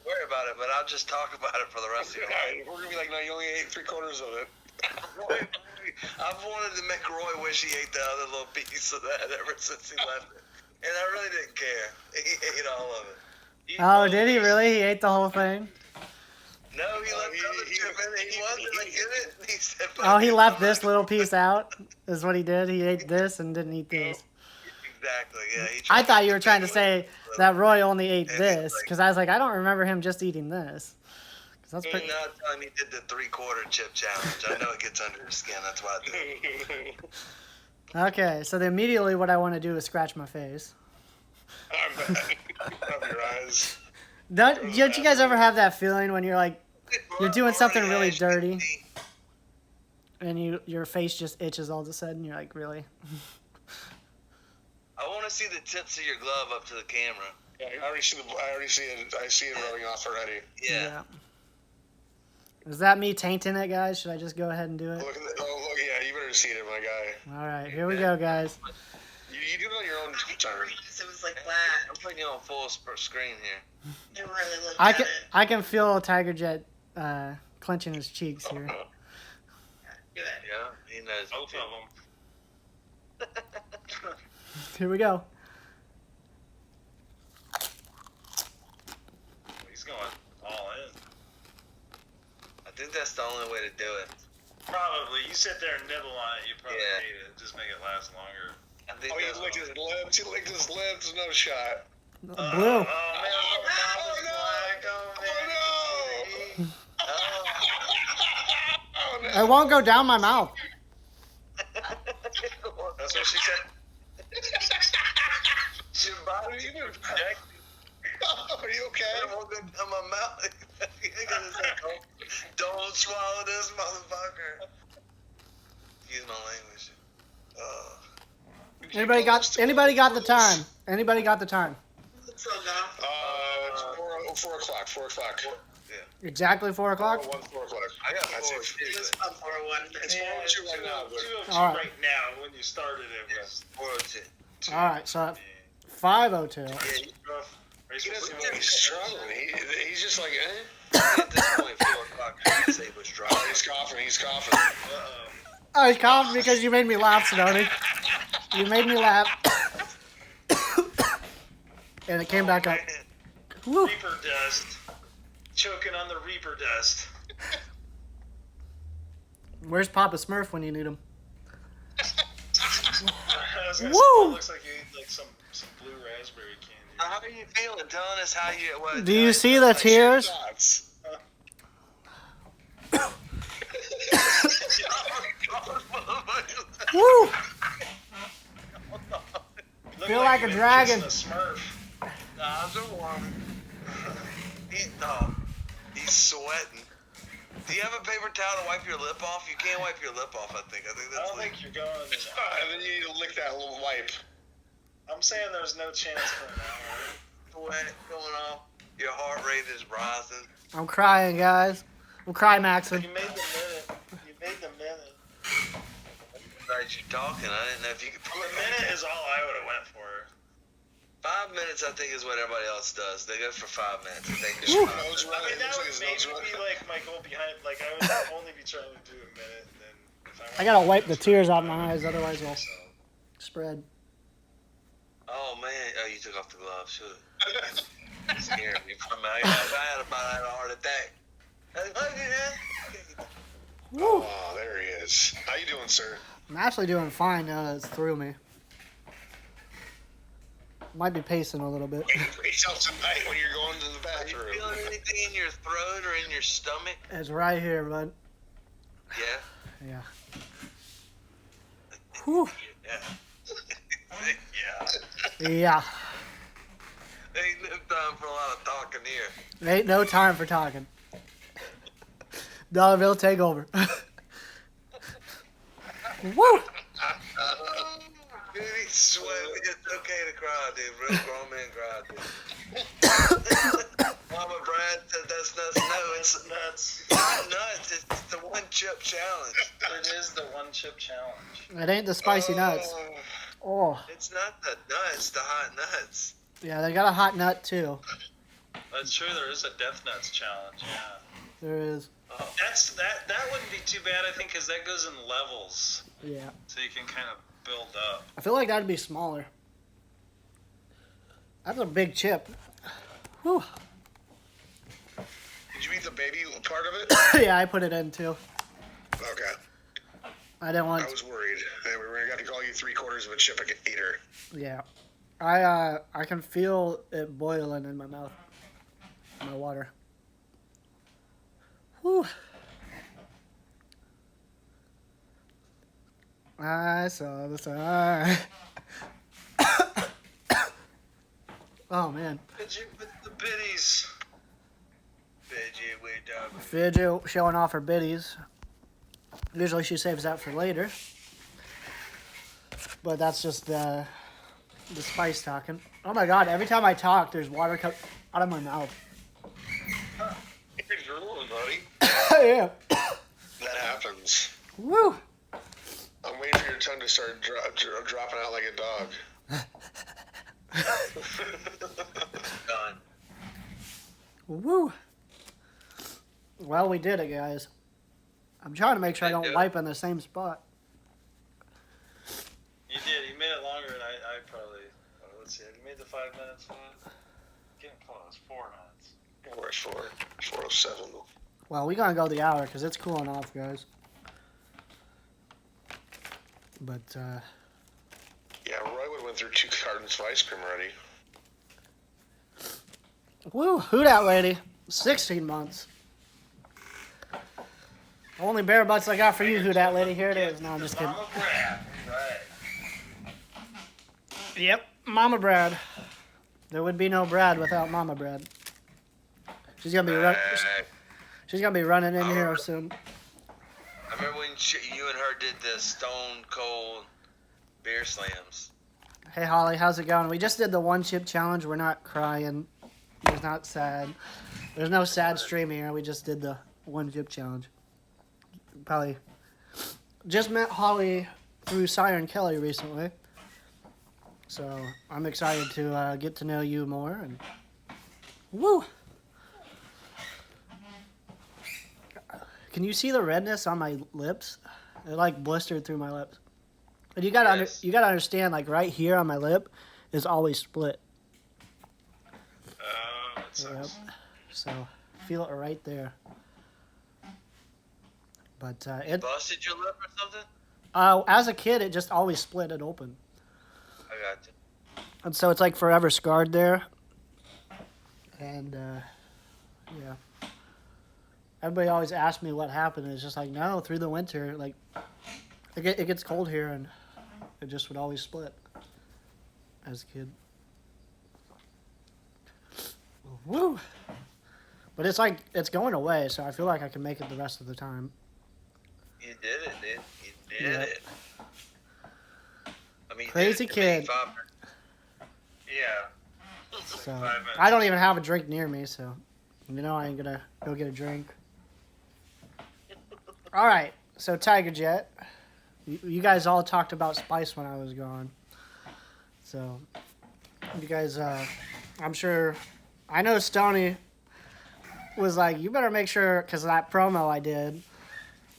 worry about it, but I'll just talk about it for the rest of your life. We're gonna be like, no, you only ate 3/4 of it. I've wanted to make Roy wish he ate the other little piece of that ever since he left it. And I really didn't care. He ate all of it. Oh, did he really? He ate the whole thing? No, he left the other chip in there. He wasn't like it. He said, Oh, he left this little piece out. Is what he did. He ate this and didn't eat this. Exactly. Yeah. He I tried thought you were trying to make say it that Roy only ate And this he's because I was like, I don't remember him just eating this. 'Cause that's He's pretty. not telling me he did the 3/4 chip challenge. I know it gets under your skin. That's why I do it. Okay, so then immediately what I want to do is scratch my face. I'm bad. Rub your eyes. Don't you guys ever have that feeling when you're like you're doing something really dirty and your face just itches all of a sudden? You're like, really? I want to see the tips of your glove up to the camera. Yeah, I already see it. I see it rubbing off already. Yeah. Is that me tainting it, guys? Should I just go ahead and do it? Look, yeah, you better see it, my guy. All right, here we go, guys. You do it on your own turn. It was like black. I'm putting you on full screen here. Never really looked I at can it. I can feel Tiger Jet clenching his cheeks here. Do it. Yeah, he knows. Both of them. Here we go. He's going all in. I think that's the only way to do it. Probably. You sit there and nibble on it, you probably Yeah. hate it. Just make it last longer. I think Oh, that's he licked his lips. He licked his lips. No shot. Blue. Oh, man. Oh, no. Oh, no. It won't go down my mouth. That's what she said. Your body even projected. Are you okay? It won't go down my mouth. Don't swallow this motherfucker. Excuse my language. Anybody got the time? Anybody got the time? So now. It's 4 o'clock. 4 o'clock. Exactly 4 o'clock? 4 o'clock. I got That's 4 it. It was too. about 401. It's 4:02 right now, but 202 All right. right now. When you started, it was 402. All right, so at 5:02. Yeah, rough. he doesn't look he's struggling. He's just like, at this point, 4 o'clock, I can say was dry. He's coughing. He's coughing. Uh-oh. I was calm because you made me laugh, Stoney. You made me laugh. And it came back up. Woo. Reaper dust. Choking on the Reaper dust. Where's Papa Smurf when you need him? I was gonna say, Woo! it looks like you ate like some blue raspberry candy. How are you feeling? Telling us how you. What, Do you see the tears? Thoughts. Woo! Look Feel like a you've been dragon. kissing a Smurf. Nah, I'm warm. He's sweating. Do you have a paper towel to wipe your lip off? You can't wipe your lip off, I think. I think I that's don't think you're going. And then you need to lick that little wipe. I'm saying there's no chance for an hour. sweat going on. Your heart rate is rising. I'm crying, guys. I'm climaxing. You made the minute. You made the minute. Right, you're talking. I didn't know if you could. The minute is all I would have went for. 5 minutes, I think, is what everybody else does. They go for 5 minutes. They just Woo. Nose I running. mean, that Looks like would his maybe nose running. be like my goal behind. Like I would only be trying to do a minute, and then if I gotta wipe the tears out of my eyes, otherwise they'll So, spread. Oh man! Oh, you took off the gloves. Should have scared me from my. I had about a heart attack. Woo! Oh, there he is. How you doing, sir? I'm actually doing fine now that it's through me. Might be pacing a little bit. Wait till tonight when you're going to the Are you bathroom. feeling anything in your throat or in your stomach? It's right here, bud. Yeah. Yeah. Whew. Yeah. yeah. Yeah. Ain't no time for a lot of talking here. Ain't no time for talking. Dollar bill, take over. Woo! Dude, he's sweating. It's okay to cry, dude. Real grown man cry, dude. Mama Brad said that's nuts. No, it's nuts. not nuts. It's the one chip challenge. It is the one chip challenge. It ain't the spicy nuts. Oh, It's not the nuts, the hot nuts. yeah, they got a hot nut too. That's true. There is a Death Nuts challenge. Yeah. There is. That wouldn't be too bad, I think, because that goes in levels, Yeah. so you can kind of build up. I feel like that'd be smaller. That's a big chip. Whew. Did you eat the baby part of it? Yeah, I put it in too. Okay. I didn't want. I was worried. We were gonna have to call you 3/4 of a chip eater. Yeah, I can feel it boiling in my mouth. My water. Whew. I saw the sun. Oh man. Fidget with the biddies. Fidget with the Fidget showing off her biddies. Usually she saves that for later. But that's just the spice talking. Oh my god, every time I talk, there's water coming out of my mouth. You're drooling, buddy. Yeah. That happens. Woo. I'm waiting for your tongue to start dropping out like a dog. Done. Woo. Well, we did it, guys. I'm trying to make sure I don't wipe in the same spot. You did. You made it longer than I probably. Let's see. You made the 5 minutes one. Getting close. 4 minutes. We're at 4:07. Well, we're going to go the hour because it's cooling off, guys. But, Yeah, Roy would went through 2 cartons of ice cream already. woo, who that lady? 16 months. Only bare butts I got for you, who that lady. Here it is. No, I'm just kidding. Mama Brad. Right. Yep, Mama Brad. There would be no Brad without Mama Brad. She's gonna be she's gonna be running in here soon. I remember when you and her did the Stone Cold beer slams. Hey Holly, how's it going? We just did the 1 chip challenge. We're not crying. There's not sad. There's no sad stream here. We just did the 1 chip challenge. Probably just met Holly through Siren Kelly recently. So I'm excited to get to know you more. And woo! Can you see the redness on my lips? It like blistered through my lips. And you gotta you gotta understand, like right here on my lip is always split. That sucks. Yep. So feel it right there. But You busted your lip or something? as a kid, it just always split it open, I got you. and so it's like forever scarred there. And yeah, everybody always asks me what happened. And it's just like no, through the winter, like it gets cold here, and it just would always split as a kid. Woo! But it's like it's going away, so I feel like I can make it the rest of the time. You did it, dude. You did Yeah. it. I mean, you Crazy did it to me kid. Yeah. So 5 minutes. I don't even have a drink near me, so you know I ain't gonna go get a drink. All right, so Tiger Jet, you guys all talked about spice when I was gone. So you guys, I'm sure, I know Stoney was like, you better make sure, because of that promo I did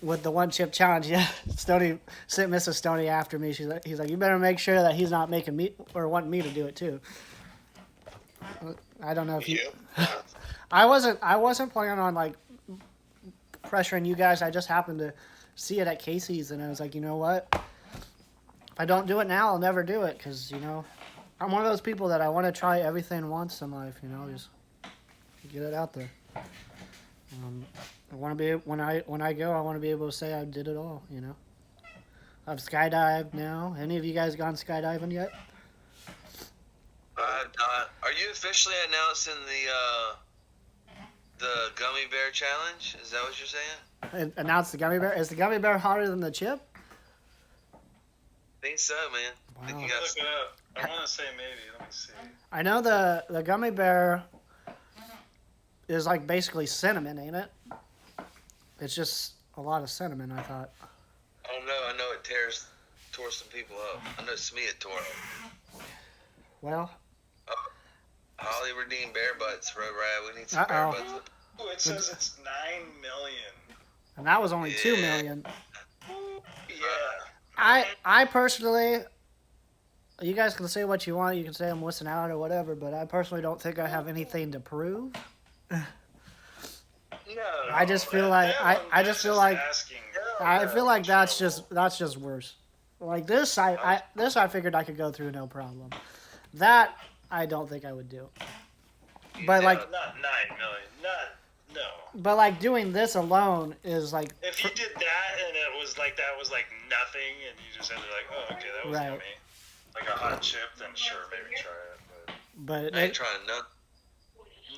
with the 1 chip challenge. Yeah, Stoney sent Mrs. Stoney after me. He's like, you better make sure that he's not making me or wanting me to do it too. I don't know if you. I wasn't planning on like pressuring you guys. I just happened to see it at Casey's, and I was like, you know what? If I don't do it now, I'll never do it, because you know, I'm one of those people that I want to try everything once in life. You know, just get it out there. I want to be when I go. I want to be able to say I did it all. You know, I've skydived now. Any of you guys gone skydiving yet? I've not. Are you officially announcing the gummy bear challenge? Is that what you're saying? Announce the gummy bear. Is the gummy bear hotter than the chip? I think so, man. I think Wow. you got. Look it up. I want to say maybe. Let me see. I know the gummy bear is like basically cinnamon, ain't it? It's just a lot of cinnamon, I thought. I don't know. I know it tore some people up. I know Smee it tore up. Well, Holly redeemed bear butts, Road Rad. We need some bear Uh-oh. butts. Ooh, it says it's 9 million. and that was only 2 Yeah. million. Yeah. I personally, you guys can say what you want. You can say I'm missing out or whatever, but I personally don't think I have anything to prove. No, I just feel like I just feel like asking. I feel like that's just worse. Like this, I figured I could go through no problem. That I don't think I would do. But like, not 9 million, no. But like doing this alone is like. If you did that and it was like nothing, and you just had to oh, okay, that was yummy, like a hot chip, then sure, maybe try it. But I ain't trying none.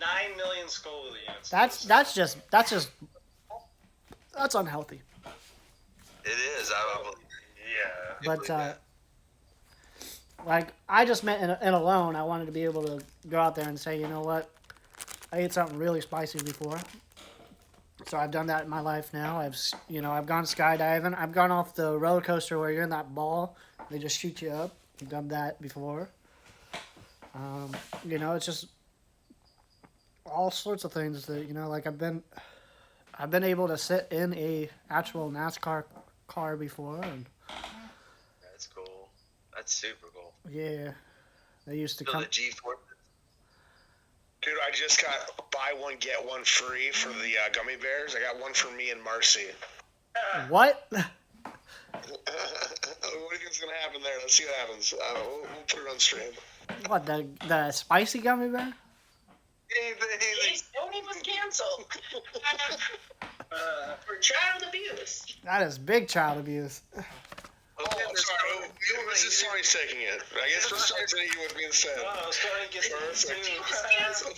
9 million Scoville units. That's unhealthy. It is. I believe. Yeah. But like I just meant in alone, I wanted to be able to go out there and say, you know what, I ate something really spicy before. So I've done that in my life now. I've gone skydiving. I've gone off the roller coaster where you're in that ball. They just shoot you up. I've done that before. It's just all sorts of things that like I've been able to sit in a actual NASCAR car before, and that's cool. That's super cool. Yeah, they used to come. The G4. Dude, I just got buy one get one free for the gummy bears. I got one for me and Marcy. What? What do you think's gonna happen there? Let's see what happens. We'll put it on stream. What, the spicy gummy bear? Stoney was canceled for child abuse. That is big child abuse. Oh, sorry. This is Stoney's taking it. I guess we're Stoney's taking it with me instead. Oh, Stoney gets canceled.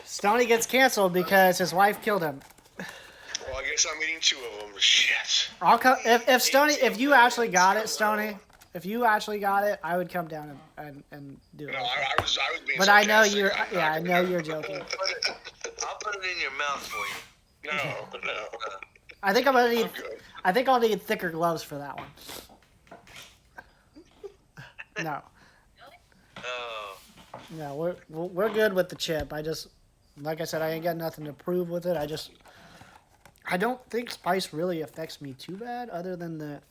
Stoney gets canceled because his wife killed him. Well, I guess I'm eating 2 of them. Shit. I'll come if Stoney, if you actually got it, Stoney. If you actually got it, I would come down and do it. No, I was being But I know you're. Yeah, I know you're joking. I'll put it in your mouth for you. No. I think I'll need thicker gloves for that one. No. Oh. No, we're good with the chip. Like I said, I ain't got nothing to prove with it. I don't think spice really affects me too bad, other than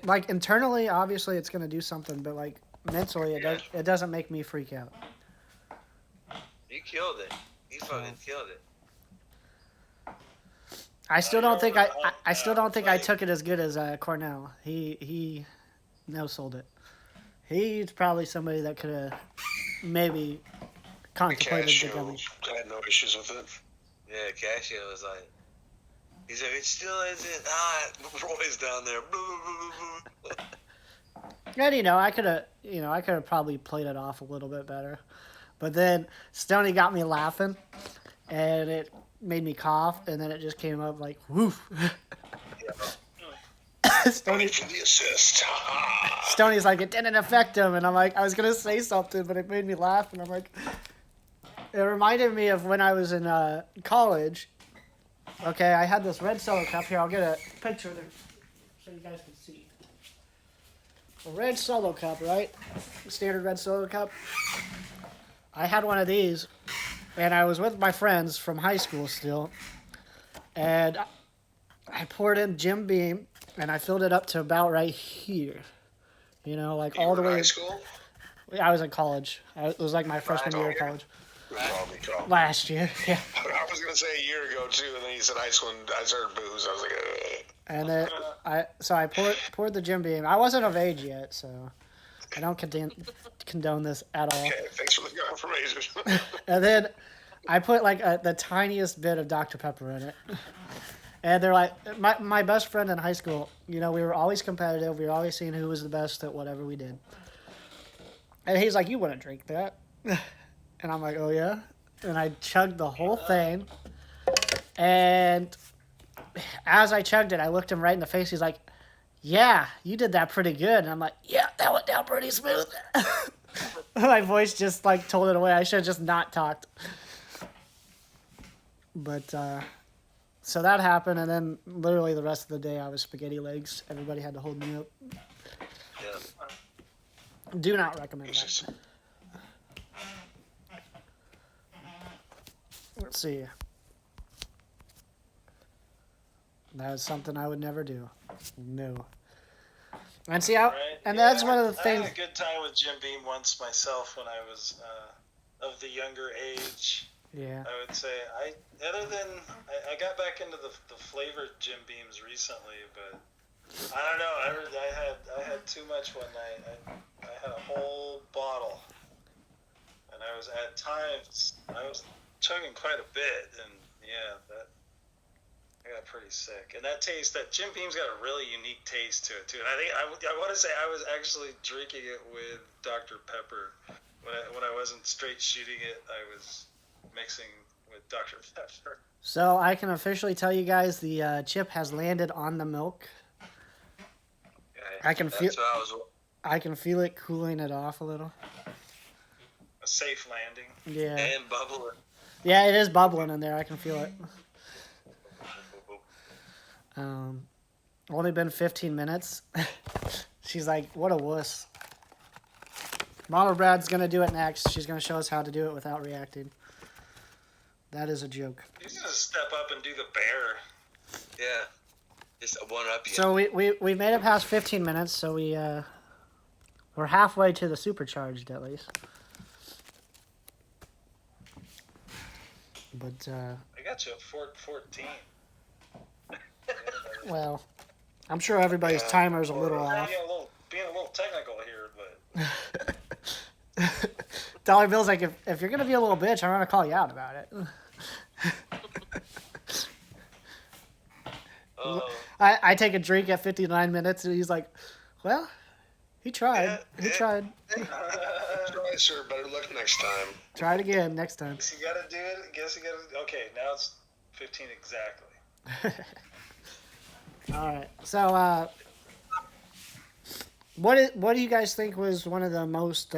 like internally, obviously it's gonna do something, but like mentally, it doesn't make me freak out. You killed it. You fucking killed it. I still don't think I took it as good as Cornell. He no-sold it. He's probably somebody that could have maybe contemplated the gummy. I had no issues with it. Yeah, Casio was like, he's like, it still isn't hot. Roy's down there. And I could have probably played it off a little bit better, but then Stoney got me laughing, and it made me cough, and then it just came up like woof. Stoney for the assist. Stoney's like, it didn't affect him, and I'm like, I was gonna say something, but it made me laugh, and I'm like, it reminded me of when I was in college. Okay, I had this red Solo cup here. I'll get a picture of it so you guys can see. A red Solo cup, right? Standard red Solo cup. I had one of these, and I was with my friends from high school still, and I poured in Jim Beam, and I filled it up to about right here. Like all the way. High school? I was in college. It was like my freshman year of college. Probably. Last year, yeah. I was gonna say a year ago too, and then you said high school, and I started booze. I was like, ugh. And then I poured the Jim Beam. I wasn't of age yet, so I don't condone this at all. Okay, thanks for the confirmation. And then I put like the tiniest bit of Dr. Pepper in it. And they're like, my best friend in high school, we were always competitive. We were always seeing who was the best at whatever we did. And he's like, you wouldn't drink that. And I'm like, oh yeah? And I chugged the whole thing. And as I chugged it, I looked him right in the face. He's like, yeah, you did that pretty good. And I'm like, yeah, that went down pretty smooth. My voice just like told it away. I should have just not talked. But, so that happened, and then literally the rest of the day I was spaghetti legs. Everybody had to hold me up. Yeah. Do not recommend that. Let's see. That is something I would never do. No. And see how, and that's one of the things. I had a good time with Jim Beam once myself when I was of the younger age. Yeah. I would say other than I got back into the flavored Jim Beams recently, but I don't know. I had too much one night. I had a whole bottle, and I was at times I was chugging quite a bit, and yeah, that I got pretty sick. And that Jim Beam's got a really unique taste to it too. And I think I want to say I was actually drinking it with Dr. Pepper when I wasn't straight shooting it. I was mixing with Dr. Pepper. So I can officially tell you guys the chip has landed on the milk. Okay. I can feel. That's what I was. I can feel it cooling it off a little. A safe landing. Yeah. And bubbling. Yeah, it is bubbling in there. I can feel it. Only been 15 minutes. She's like, what a wuss. Mama Brad's going to do it next. She's going to show us how to do it without reacting. That is a joke. He's going to step up and do the bear. Yeah. Just a one up you. So we made it past 15 minutes, so we're halfway to the supercharged at least. But I got you at 14. well, I'm sure everybody's timer is a little off. Being a little technical here, but Dollar Bill's like, if you're gonna be a little bitch, I'm gonna call you out about it. I take a drink at 59 minutes, and he's like, well, he tried. Yeah, he tried. Try, sir. Better luck next time. Try it again next time. guess you gotta do it. Guess you gotta. Okay, now it's 15 exactly. All right. So, what do you guys think was one of the most?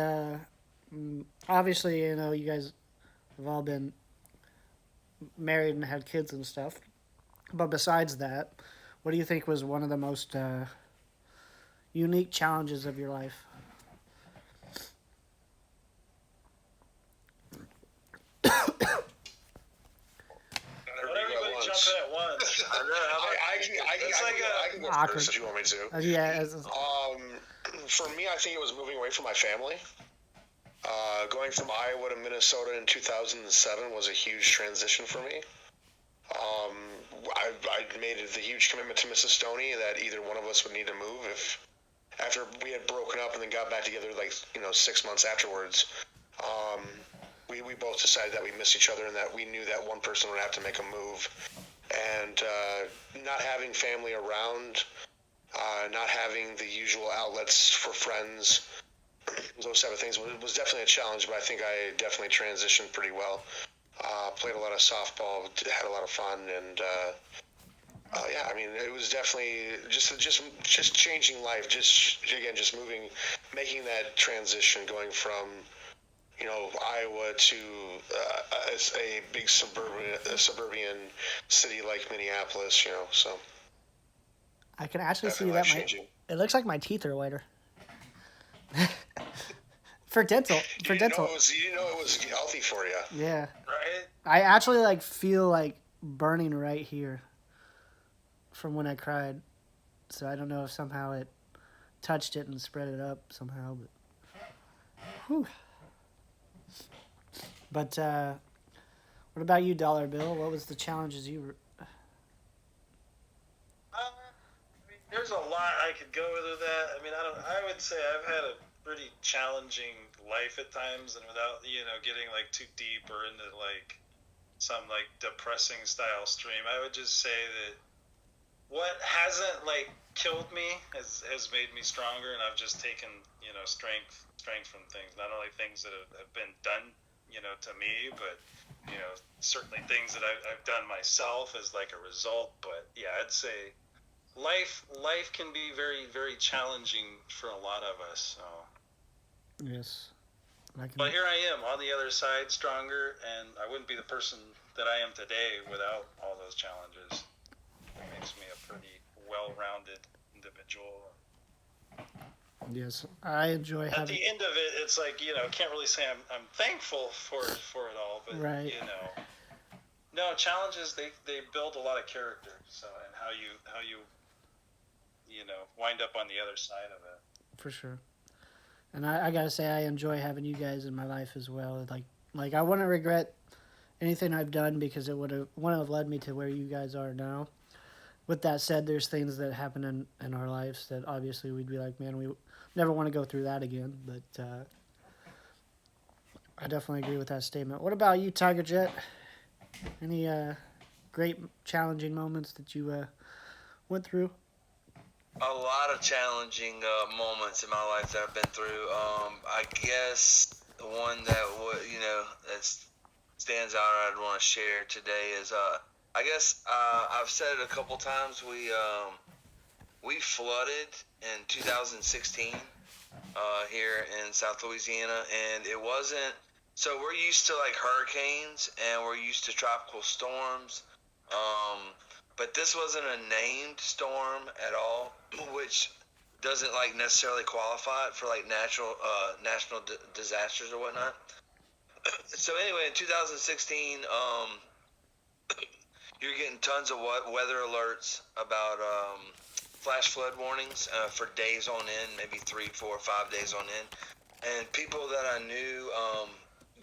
Obviously, you know, you guys have all been married and had kids and stuff. But besides that, what do you think was one of the most unique challenges of your life? Jump in at once. I can go Awkward. first if you want me to. Yeah. For me, I think it was moving away from my family. Going from Iowa to Minnesota in 2007 was a huge transition for me. I made the huge commitment to Mrs. Stoney that either one of us would need to move after we had broken up and then got back together 6 months afterwards. We both decided that we missed each other and that we knew that one person would have to make a move. And not having family around, not having the usual outlets for friends, those type of things was definitely a challenge, but I think I definitely transitioned pretty well. Played a lot of softball, had a lot of fun, and yeah, I mean, it was definitely just changing life, just moving, making that transition, going from Iowa to a big suburban city like Minneapolis, so. I can actually see Definitely that life-changing. it looks like my teeth are whiter. For dental. You didn't know it was healthy for you. Yeah. Right? I actually feel like burning right here from when I cried. So I don't know if somehow it touched it and spread it up somehow, but whew. But what about you, Dollar Bill? What was the challenges you were? There's a lot I could go with that. I mean, I would say I've had a pretty challenging life at times, and without getting too deep or into some depressing style stream, I would just say that what hasn't killed me has made me stronger, and I've just taken strength from things, not only things that have been done to me, but certainly things that I've done myself as a result. But yeah, I'd say life can be very, very challenging for a lot of us. So. Yes. But here I am on the other side, stronger, and I wouldn't be the person that I am today without all those challenges. It makes me a pretty well-rounded individual. Yes, I enjoy having. At the end of it, it's can't really say I'm thankful for it all, but right. No, challenges they build a lot of character. So, and how you wind up on the other side of it. For sure. And I gotta say, I enjoy having you guys in my life as well. Like I wouldn't regret anything I've done because it wouldn't have led me to where you guys are now. With that said, there's things that happen in our lives that obviously we'd be like, man, we never want to go through that again. But I definitely agree with that statement. What about you, Tiger Jet? Any great challenging moments that you went through? A lot of challenging moments in my life that I've been through. I guess the one that that stands out I'd want to share today is I guess I've said it a couple times. We flooded in 2016 here in South Louisiana, and it wasn't. So we're used to like hurricanes, and we're used to tropical storms. Um, but this wasn't a named storm at all, which doesn't like necessarily qualify it for like national disasters or whatnot. So anyway, in 2016, you're getting tons of weather alerts about flash flood warnings for days on end, maybe 3, 4, 5 days on end. And people that I knew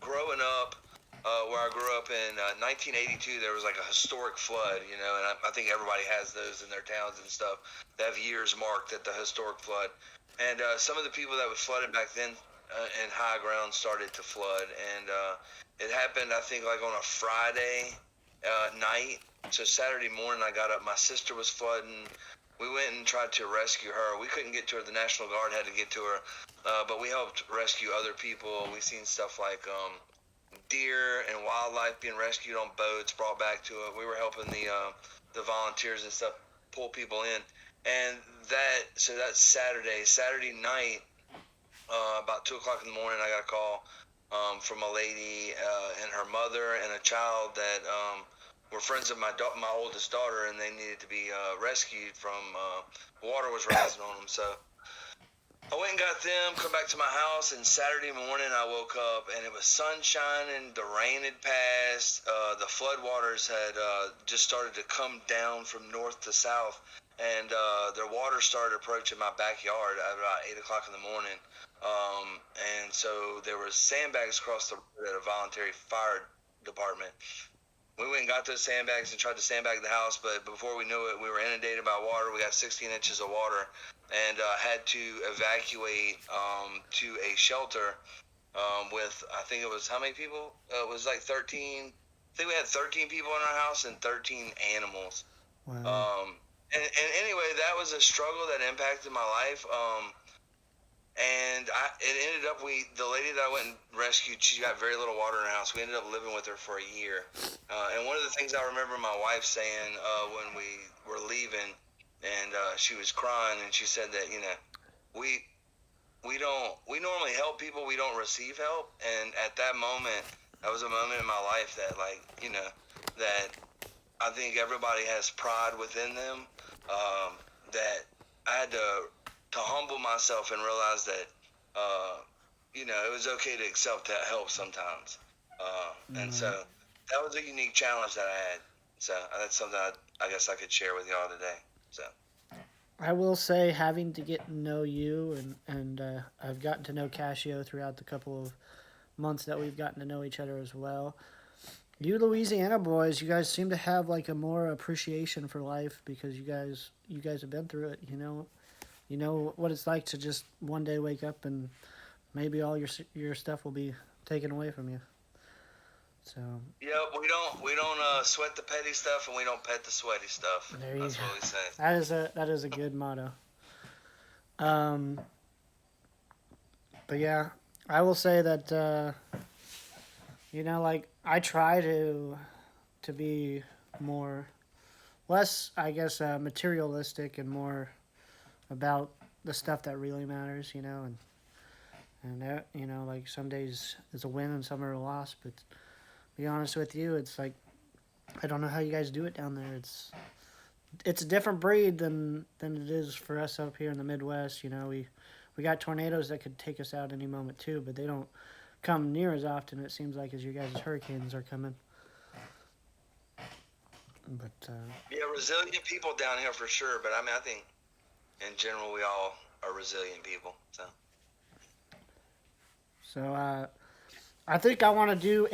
growing up, where I grew up in 1982, there was like a historic flood, and I think everybody has those in their towns and stuff. They have years marked at the historic flood. And some of the people that were flooded back then in high ground started to flood. And it happened, I think, like on a Friday night. So Saturday morning, I got up. My sister was flooding. We went and tried to rescue her. We couldn't get to her. The National Guard had to get to her. But we helped rescue other people. We seen stuff like deer and wildlife being rescued on boats, brought back to it. We were helping the volunteers and stuff pull people in. And that's Saturday night, about 2:00 in the morning, I got a call from a lady and her mother and a child that were friends of my oldest daughter, and they needed to be rescued from water was rising on them. So I went and got them, come back to my house, and Saturday morning I woke up and it was sunshine and the rain had passed. The floodwaters had just started to come down from north to south, and their water started approaching my backyard at about 8:00 in the morning. And so there were sandbags across the road at a voluntary fire department. We went and got those sandbags and tried to sandbag the house, but before we knew it, we were inundated by water. We got 16 inches of water and had to evacuate to a shelter with, I think it was, how many people? It was like 13. I think we had 13 people in our house and 13 animals. Wow. And anyway, that was a struggle that impacted my life. And it ended up, the lady that I went and rescued, she got very little water in her house. We ended up living with her for a year. And one of the things I remember my wife saying when we were leaving, and she was crying, and she said that, we normally help people, we don't receive help. And at that moment, that was a moment in my life that, like, that I think everybody has pride within them, that I had to humble myself and realize that, it was okay to accept that help sometimes. And so that was a unique challenge that I had. So that's something I guess I could share with y'all today. So I will say, having to get to know you, and I've gotten to know Casio throughout the couple of months that we've gotten to know each other as well. You Louisiana boys, you guys seem to have like a more appreciation for life because you guys have been through it. You know what it's like to just one day wake up and maybe all your stuff will be taken away from you. So yeah, we don't sweat the petty stuff, and we don't pet the sweaty stuff. There you That's go. what we say. That is a good motto. But yeah, I will say that like I try to be less, I guess, materialistic and more about the stuff that really matters, and that, like some days it's a win and some are a loss. But to be honest with you, it's like I don't know how you guys do it down there. It's a different breed than it is for us up here in the Midwest. We got tornadoes that could take us out any moment too, but they don't come near as often, it seems like, as you guys' hurricanes are coming. But yeah, resilient people down here for sure. But I think in general we all are resilient people. So I think I want to do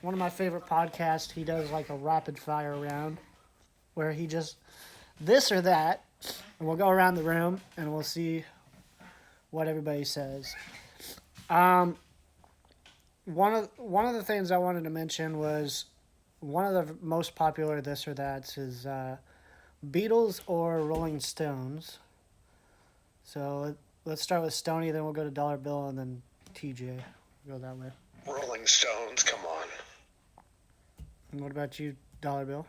one of my favorite podcasts. He does like a rapid fire round where he just this or that, and we'll go around the room and we'll see what everybody says. One of the things I wanted to mention was one of the most popular this or that's is Beatles or Rolling Stones. So let's start with Stoney, then we'll go to Dollar Bill, and then TJ. We'll go that way. Rolling Stones, come on. And what about you, Dollar Bill?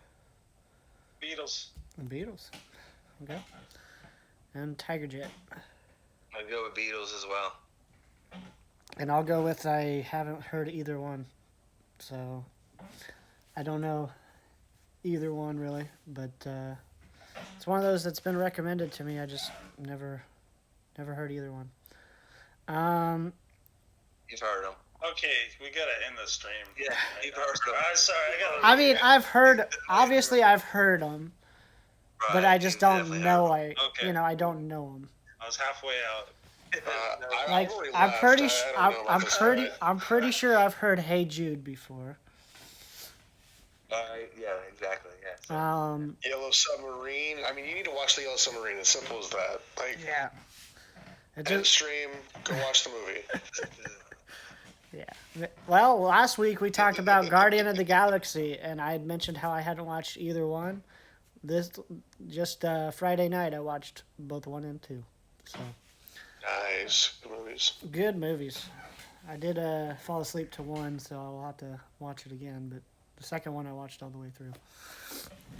Beatles. And Beatles. Okay. And Tiger Jet. I'd go with Beatles as well. And I'll go with I haven't heard either one. So I don't know either one really, but it's one of those that's been recommended to me. I just never heard either one. You've heard them. Okay, we gotta end the stream. Yeah, you've heard them. I'm sorry, I gotta. I mean, I've heard them, but I just don't know. Okay. I don't know them. I was halfway out. Like I've already I'm left. pretty, I sh- don't I'm, know about I'm this pretty, guy. I'm pretty sure I've heard "Hey Jude" before. Yeah, exactly. Yeah. So. Yellow Submarine. I mean, you need to watch the Yellow Submarine. As simple as that. Like, Yeah. It end just, stream. Go watch the movie. yeah. Well, last week we talked about Guardian of the Galaxy, and I had mentioned how I hadn't watched either one. Just Friday night, I watched both 1 and 2. So Nice. Good movies. good movies. I did fall asleep to 1, so I'll have to watch it again. But the second one I watched all the way through.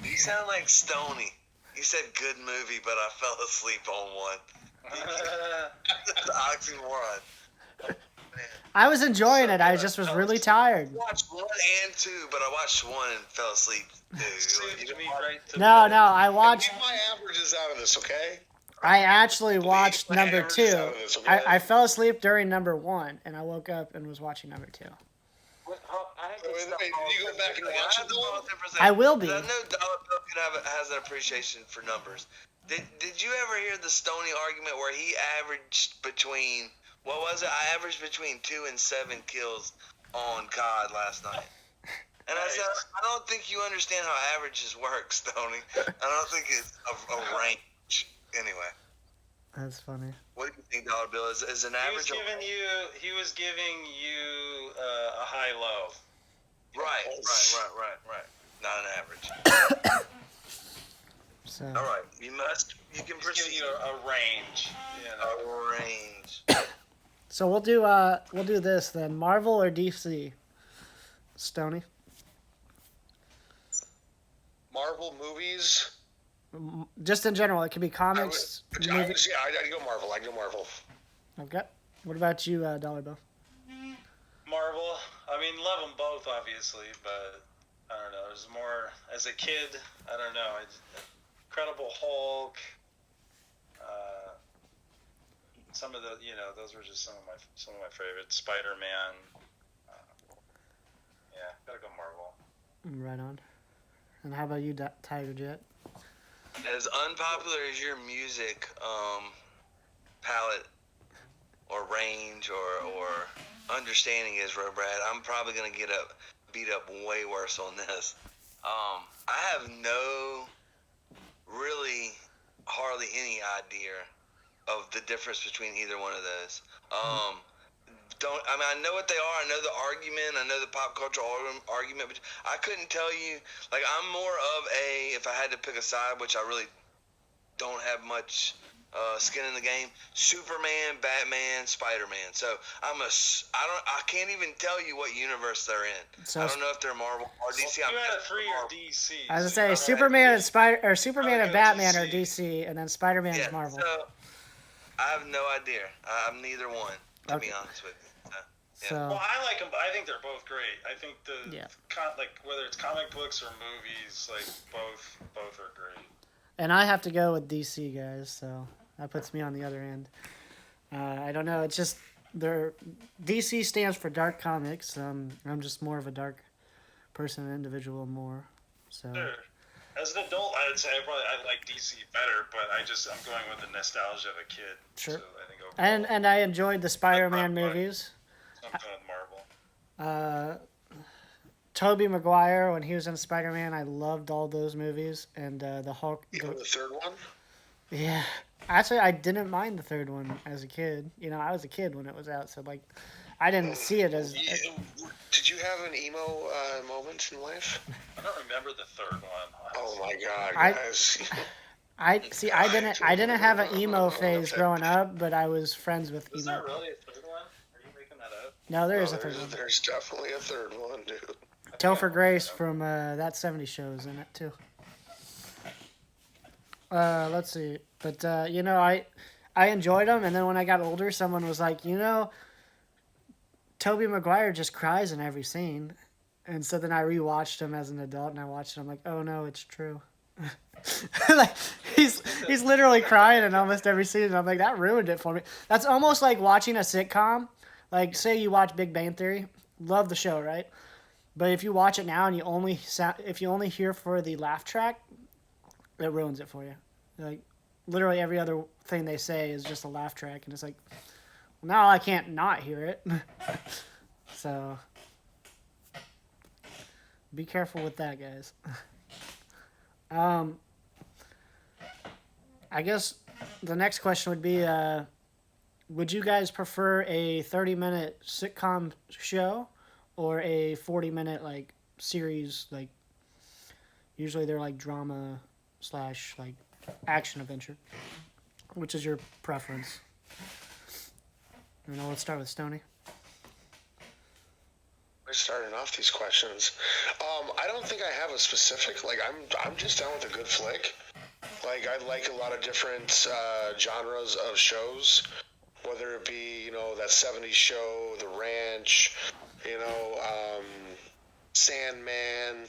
You sound like Stoney. You said good movie, but I fell asleep on one. It's an oxymoron. I was enjoying it. I just was really tired. I watched 1 and 2, but I watched 1 and fell asleep. Soothed me right to No, bed. no, I watched. Get my averages out of this, okay? I actually watched my number averages 2. out of this, okay? I fell asleep during number 1, and I woke up and was watching number 2. Wait, did you go back and watch it, though? I will be. I know Dollar Bill has an appreciation for numbers. Did you ever hear the Stoney argument where he averaged between, what was it? I averaged between 2 and 7 kills on COD last night. And I said, I don't think you understand how averages work, Stoney. I don't think it's a range. Anyway. That's funny. What do you think, Dollar Bill? Is an He was average? giving you a high low. Right. Not an average. So All right. You can He's giving proceed. you a range. A range. So we'll do this then. Marvel or DC? Stoney? Marvel movies. Just in general, it could be comics. I'd go Marvel. I'd go Marvel. Okay. What about you, Dollar Bill? Marvel. I mean, love them both, obviously, but I don't know. There's more. As a kid, I don't know. Incredible Hulk. Some of the, those were just some of my favorites. Spider-Man. Yeah, gotta go Marvel. Right on. And how about you, Tiger Jet? As unpopular as your music palette or range or understanding is, Brad, I'm probably gonna get beat up way worse on this. I have hardly any idea of the difference between either one of those. I know what they are. I know the argument. I know the pop culture argument. But I couldn't tell you. Like, I'm more of if I had to pick a side, which I really don't have much skin in the game. Superman, Batman, Spider-Man. So I can't even tell you what universe they're in. So I don't know if they're Marvel or DC. You had a 3 or DC. I was gonna say Superman and Batman are DC, and then Spider-Man is Marvel. So I have no idea. I'm neither one, to be honest with you. So Well, I like them. I think they're both great. I think Yeah. whether it's comic books or movies, like both are great. and I have to go with DC guys, so that puts me on the other end. I don't know. It's just DC stands for Dark Comics. I'm just more of a dark person, an individual more. So Sure. As an adult, I would say I like DC better, but I'm going with the nostalgia of a kid. Sure. So I think overall, and I enjoyed the Spider-Man Right. movies. I'm going with Marvel. Tobey Maguire when he was in Spider-Man. I loved all those movies, and the Hulk. Even the third one. Yeah, actually, I didn't mind the third one as a kid. You know, I was a kid when it was out, so like, I didn't see it as. Did you have an emo moment in life? I don't remember the third one. Oh my god, I- guys! I see. I didn't have an emo phase growing up, but I was friends with Is emo. there really a third one? Are you making that up? No, there Oh, is a third one. there's definitely a third one, dude. Topher Grace from That 70s Show is in it too. Let's see. But you know, I enjoyed them, and then when I got older, someone was like, you know, Tobey Maguire just cries in every scene, and so then I rewatched him as an adult, and I watched it. I'm like, oh no, it's true. Like he's literally crying in almost every scene, and I'm like, that ruined it for me. That's almost like watching a sitcom. Like, say you watch Big Bang Theory, love the show, right? But if you watch it now and you only hear for the laugh track, it ruins it for you. Like, literally every other thing they say is just a laugh track, and it's like, well, now I can't not hear it. So, be careful with that, guys. I guess the next question would be, would you guys prefer a 30-minute sitcom show or a 40-minute, like, series, like, usually they're, like, drama / like, action adventure? Which is your preference? You know, let's start with Stoney. We're starting off these questions. I don't think I have a specific. Like, I'm just down with a good flick. Like, I like a lot of different genres of shows, whether it be, you know, that 70s show, The Ranch, you know, Sandman,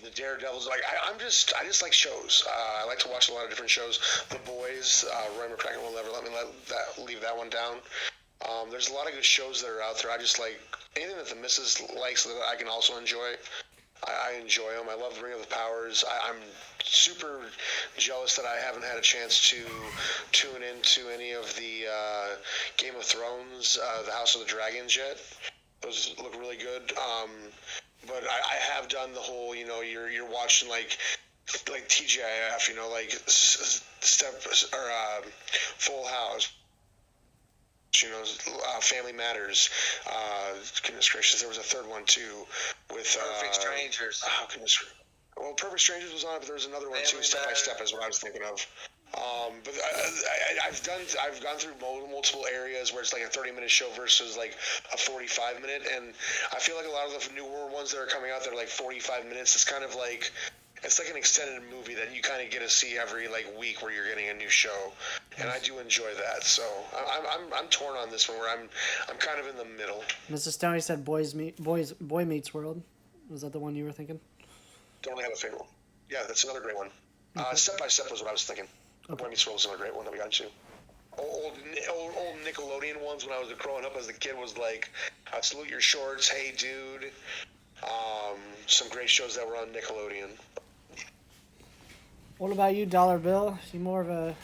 the Daredevils. Like, I just like shows. I like to watch a lot of different shows. The Boys, Roy McCracken will never let me leave that one down. There's a lot of good shows that are out there. I just like anything that the missus likes that I can also enjoy. I enjoy them. I love Ring of the Powers. I'm super jealous that I haven't had a chance to tune into any of the Game of Thrones, the House of the Dragons yet. Those look really good. But I have done the whole, you know, you're watching like TGIF, you know, like Full House. You know, Family Matters. Goodness gracious, there was a third one too with Perfect Strangers. Oh, goodness. Well, Perfect Strangers was on it, but there was another one too. Step by Step is what I was thinking of. But I've gone through multiple areas where it's like a 30-minute show versus like a 45-minute, and I feel like a lot of the newer ones that are coming out, they're like 45 minutes. It's kind of like. It's like an extended movie that you kind of get to see every like week where you're getting a new show, and I do enjoy that. So I'm torn on this one where I'm kind of in the middle. Mrs. Stoney said Boy Meets World. Was that the one you were thinking? Don't really have a favorite one. Yeah, that's another great one. Step by Step was what I was thinking. Okay. Boy Meets World was another great one that we got into. Old Nickelodeon ones when I was growing up as a kid was like Salute Your Shorts, Hey Dude. Some great shows that were on Nickelodeon. What about you, Dollar Bill? You more of a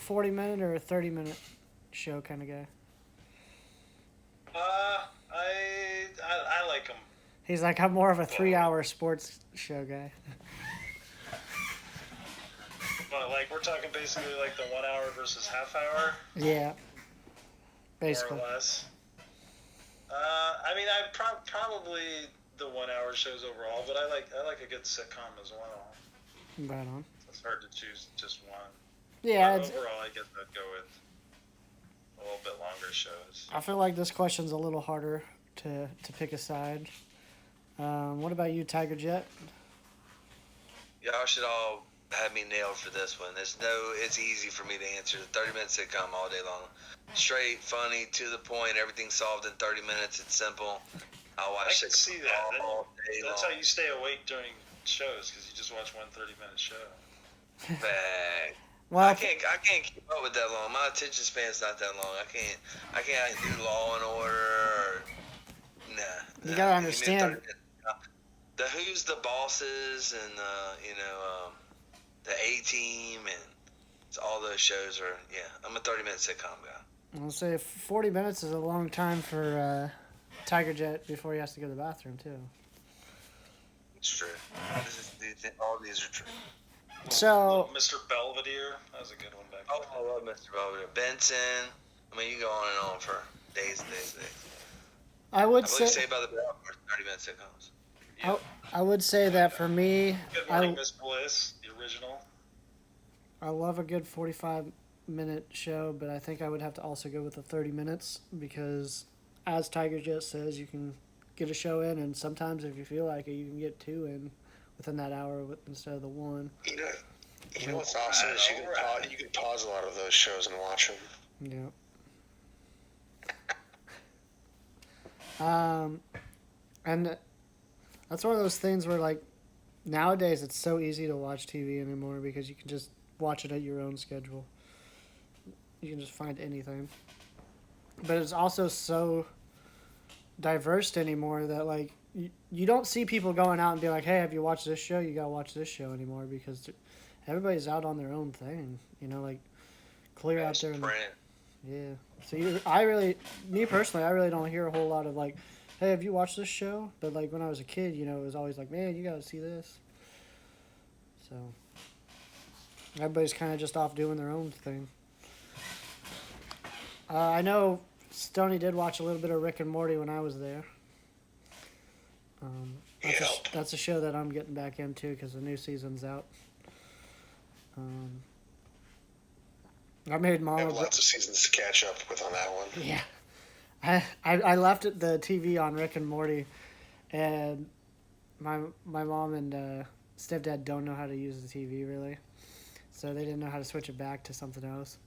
40-minute or a 30-minute show kind of guy? I like them. He's like, I'm more of a 3-hour sports show guy. But like we're talking basically like the 1 hour versus half hour. Yeah. Basically. More or less. I mean, I probably the 1 hour shows overall, but I like a good sitcom as well. Right on. It's hard to choose just one. Yeah. But overall, I guess I'd go with a little bit longer shows. I feel like this question's a little harder to pick a side. What about you, Tiger Jet? Y'all should all have me nailed for this one. It's easy for me to answer. The 30-minute sitcom all day long. Straight, funny, to the point, everything solved in 30 minutes. It's simple. I'll watch I can see that. all day That's long. how you stay awake during shows, because you just watch one 30-minute show. Bang. Well, I can't keep up with that long. My attention span's not that long. I can't do Law and Order or nah. You gotta understand. The Who's the Bosses and the A-Team and all those shows are I'm a 30-minute sitcom guy. I'll say 40 minutes is a long time for Tiger Jet before he has to go to the bathroom too. It's true. All these are true. So, Mr. Belvedere, that was a good one back Oh, then. I love Mr. Belvedere. Benson. I mean, you go on and on for days and days and days. I would I believe say Saved by the Bell are 30-minute sitcoms. I would say that for me, Good Morning, Miss Bliss, the original. I love a good 45-minute show, but I think I would have to also go with the 30 minutes because, as Tiger just says, you can get a show in, and sometimes if you feel like it, you can get 2 in within that hour instead of the 1. You know what's awesome is you can pause a lot of those shows and watch them. Yeah. And that's one of those things where, like, nowadays it's so easy to watch TV anymore because you can just watch it at your own schedule. You can just find anything. But it's also so diverse anymore that, like, you don't see people going out and being like, hey, have you watched this show? You gotta watch this show anymore because everybody's out on their own thing. You know, like, clear out there. Yeah. So me personally, I really don't hear a whole lot of like, hey, have you watched this show? But like when I was a kid, you know, it was always like, man, you gotta see this. So everybody's kind of just off doing their own thing. I know Stoney did watch a little bit of Rick and Morty when I was there. That's a show that I'm getting back into because the new season's out. I made Mom. I have lots of seasons to catch up with on that one. Yeah. I left the TV on Rick and Morty, and my mom and stepdad don't know how to use the TV really, so they didn't know how to switch it back to something else,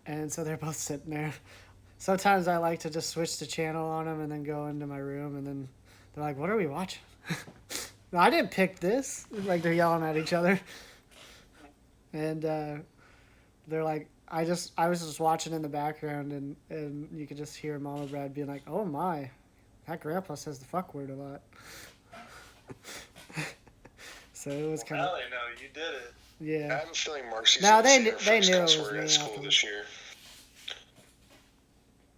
and so they're both sitting there. Sometimes I like to just switch the channel on them and then go into my room, and then they're like, "What are we watching?" No, I didn't pick this. Like they're yelling at each other, and they're like. I was just watching in the background, and you could just hear Mama Brad being like, "Oh my, that grandpa says the fuck word a lot." So it was kind of. Now they know you did it. Yeah. I have a feeling Marcy's No, going to they say knew her it first cuss was word me at school afterwards. this year.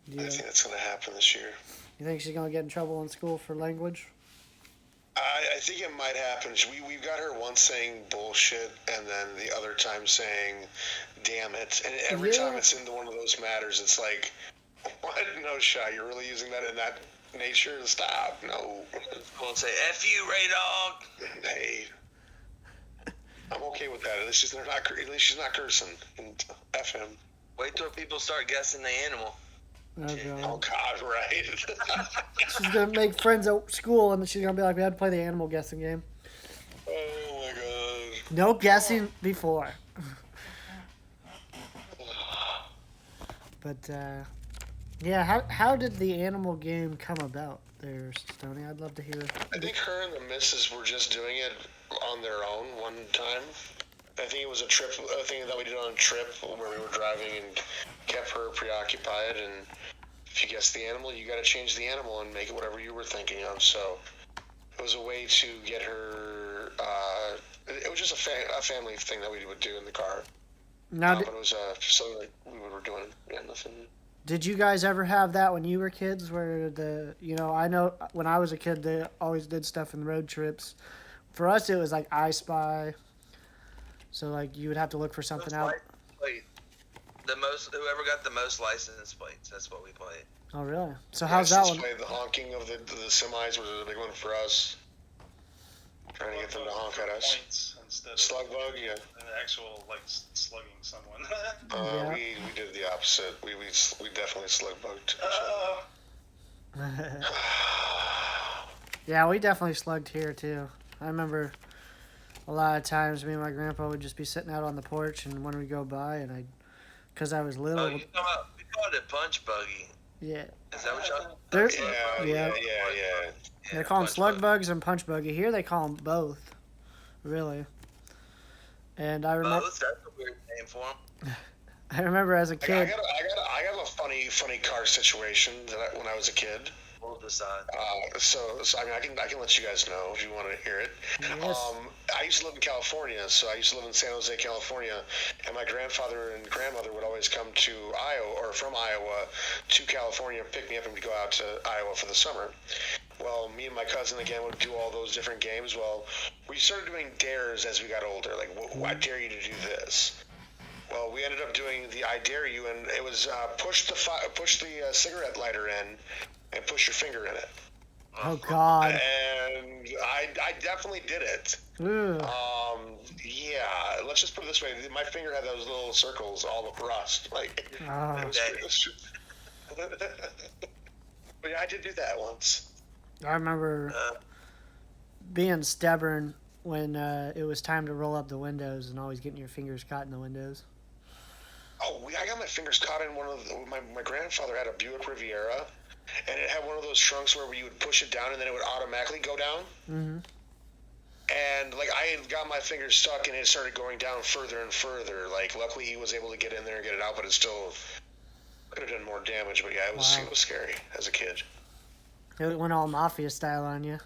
Yeah. I think that's going to happen this year. You think she's gonna get in trouble in school for language? I think it might happen. We've got her once saying bullshit, and then the other time saying "damn it," and every time it's into one of those matters, it's like, "What? No shot. You're really using that in that nature? Stop. No." Won't say "F you, Ray Dog." Hey, I'm okay with that. At least she's not cursing. And F him. Wait till people start guessing the animal. Oh Oh god. God, right? She's gonna make friends at school, and she's gonna be like, "We had to play the animal guessing game." Oh my God. No guessing before. But yeah, how did the animal game come about there, Stoney? I'd love to hear. I think her and the missus were just doing it on their own one time. I think it was a thing that we did on a trip where we were driving and kept her preoccupied. And if you guess the animal, you got to change the animal and make it whatever you were thinking of. So it was a way to get her. It was just a family thing that we would do in the car. Now, But it was something like we were doing. Yeah, nothing. did you guys ever have that when you were kids where I know when I was a kid, they always did stuff in road trips. For us, it was like I Spy. So, like, you would have to look for something out. Wait, whoever got the most license plates, that's what we played. Oh, really? So, how's that one? The honking of the semis was a big one for us. Trying to get them to honk at us. Points instead of Slug bug, yeah. an actual like slugging someone. Yeah. We did the opposite. We definitely slug bugged. Yeah, we definitely slugged here, too. I remember a lot of times me and my grandpa would just be sitting out on the porch, and when we go by, and because I was little. Oh, we called it punch buggy. Yeah. Is that what y'all? Yeah. They call them punch slug bug. bugs and punch buggy. Here they call them both. Really. And I remember. Both? That's a weird name for them. I remember as a I kid. got a funny car situation when I was a kid. Well, other side. So I mean, I can let you guys know if you want to hear it. Yes. I used to live in California, so I used to live in San Jose, California, and my grandfather and grandmother would always come to Iowa, or from Iowa to California, pick me up and go out to Iowa for the summer. Well, me and my cousin again would do all those different games. Well, we started doing dares as we got older. Like, I dare you to do this. Well, we ended up doing the I dare you, and it was push the cigarette lighter in, and push your finger in it. Oh God. And I definitely did it. Ugh. Yeah. Let's just put it this way: my finger had those little circles, all of rust. Like, Ah. it was but yeah, I did do that once. I remember being stubborn when it was time to roll up the windows and always getting your fingers caught in the windows. Oh, I got my fingers caught in one of my grandfather had a Buick Riviera, and it had one of those trunks where you would push it down and then it would automatically go down. Mm-hmm. And like I had got my fingers stuck and it started going down further and further. Like luckily he was able to get in there and get it out, but it still could have done more damage. But yeah, it was scary as a kid. It went all mafia style on you.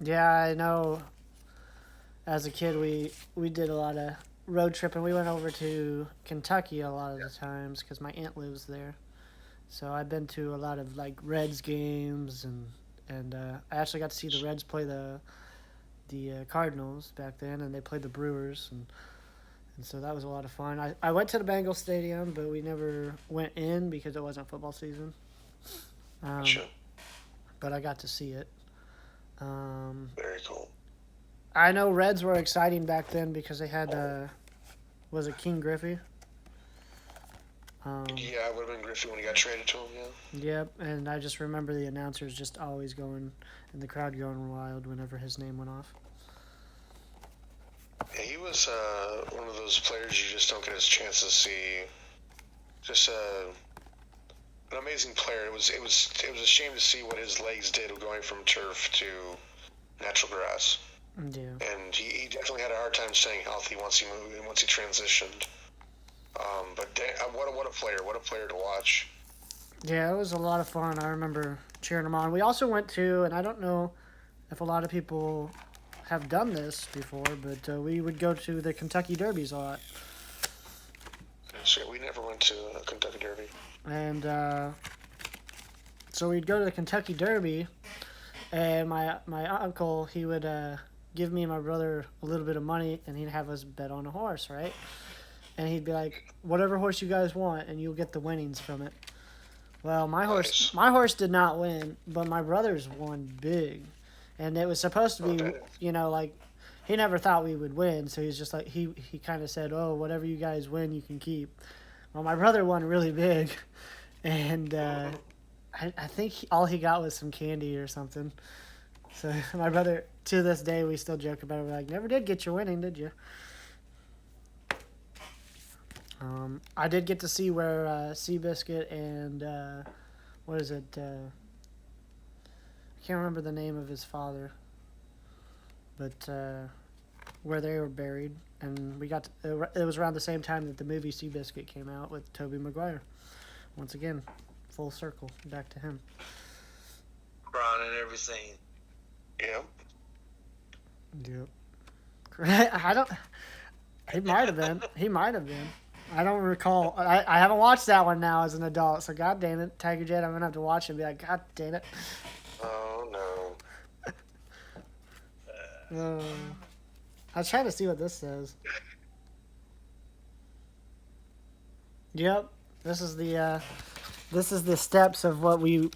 Yeah, I know. As a kid, we did a lot of road tripping. We went over to Kentucky a lot of the times because my aunt lives there. So I've been to a lot of like Reds games, and I actually got to see the Reds play the Cardinals back then, and they played the Brewers, and so that was a lot of fun. I went to the Bengals Stadium, but we never went in because it wasn't football season. Sure. But I got to see it. Very cool. I know Reds were exciting back then because they had, was it King Griffey? Yeah, it would have been Griffey when he got traded to him, yeah. Yep, and I just remember the announcers just always going, and the crowd going wild whenever his name went off. Yeah, he was one of those players you just don't get his chance to see. Just an amazing player. It was a shame to see what his legs did going from turf to natural grass. Yeah. And he definitely had a hard time staying healthy once he moved and once he transitioned. But what a player to watch. Yeah, it was a lot of fun. I remember cheering him on. We also went to, and I don't know if a lot of people have done this before, but we would go to the Kentucky Derbies a lot. So we never went to a Kentucky Derby. And so we'd go to the Kentucky Derby, and my uncle, he would give me and my brother a little bit of money, and he'd have us bet on a horse, right? And he'd be like, whatever horse you guys want, and you'll get the winnings from it. Well, my horse did not win, but my brother's won big. And it was supposed to be, you know, like, he never thought we would win, so he's just like, he kind of said, oh, whatever you guys win, you can keep. Well, my brother won really big, and I think all he got was some candy or something. So my brother, to this day, we still joke about it. We're like, never did get your winning, did you? I did get to see where Seabiscuit and, what is it, I can't remember the name of his father, but where they were buried. And we got to, it was around the same time that the movie Seabiscuit came out with Tobey Maguire. Once again, full circle, back to him. Brown and everything. Yep. I don't, he might have been. I don't recall. I haven't watched that one now as an adult, so god damn it, Tiger Jet, I'm going to have to watch it and be like, god damn it. Oh, no. I was trying to see what this says. Yep, this is the steps of what you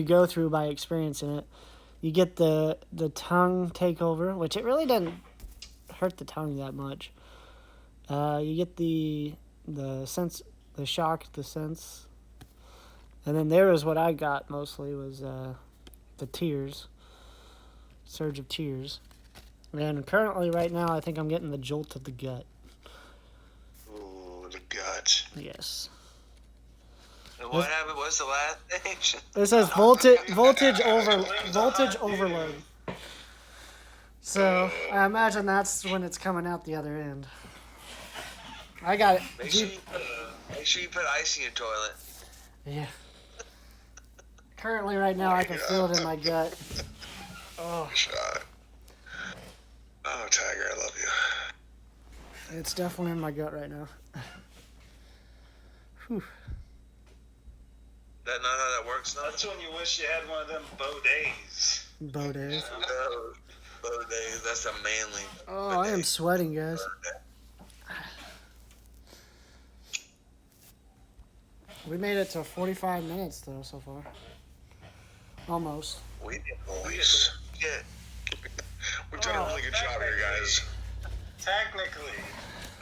go through by experiencing it. You get the tongue takeover, which it really doesn't hurt the tongue that much. You get the sense, the shock, the sense, and then there was what I got mostly was the tears, surge of tears. And currently, right now, I think I'm getting the jolt of the gut. Ooh, the gut. Yes. And what happened? What's the last thing? It says voltage overload. So I imagine that's when it's coming out the other end. I got it. Make sure Make sure you put ice in your toilet. Yeah. Currently, right now, I can feel it in my gut. Oh, Shot. Oh, Tiger, I love you. it's definitely in my gut right now. Whew. That not how that works, though? That's when you wish you had one of them bow days. Bow days. No, bow days. That's a manly. Oh, I am sweating, guys. We made it to 45 minutes, though, so far. Almost. We did Boys. shit. We've done a really good job here, guys. Technically.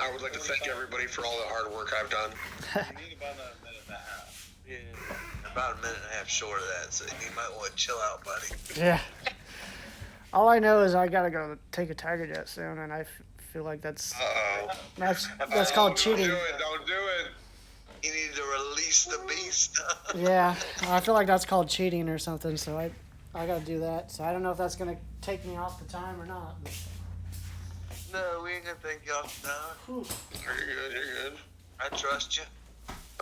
I would like to thank everybody for all the hard work I've done. You need about a minute and a half. Yeah. About a minute and a half short of that, so you might want to chill out, buddy. Yeah. All I know is I gotta go take a Tiger Jet soon, and I feel like that's called cheating. Don't do it. You need to release the beast. Yeah, I feel like that's called cheating or something. So I gotta do that. So I don't know if that's gonna take me off the time or not. But... No, we ain't gonna take you off now. You're good, you're good. I trust you.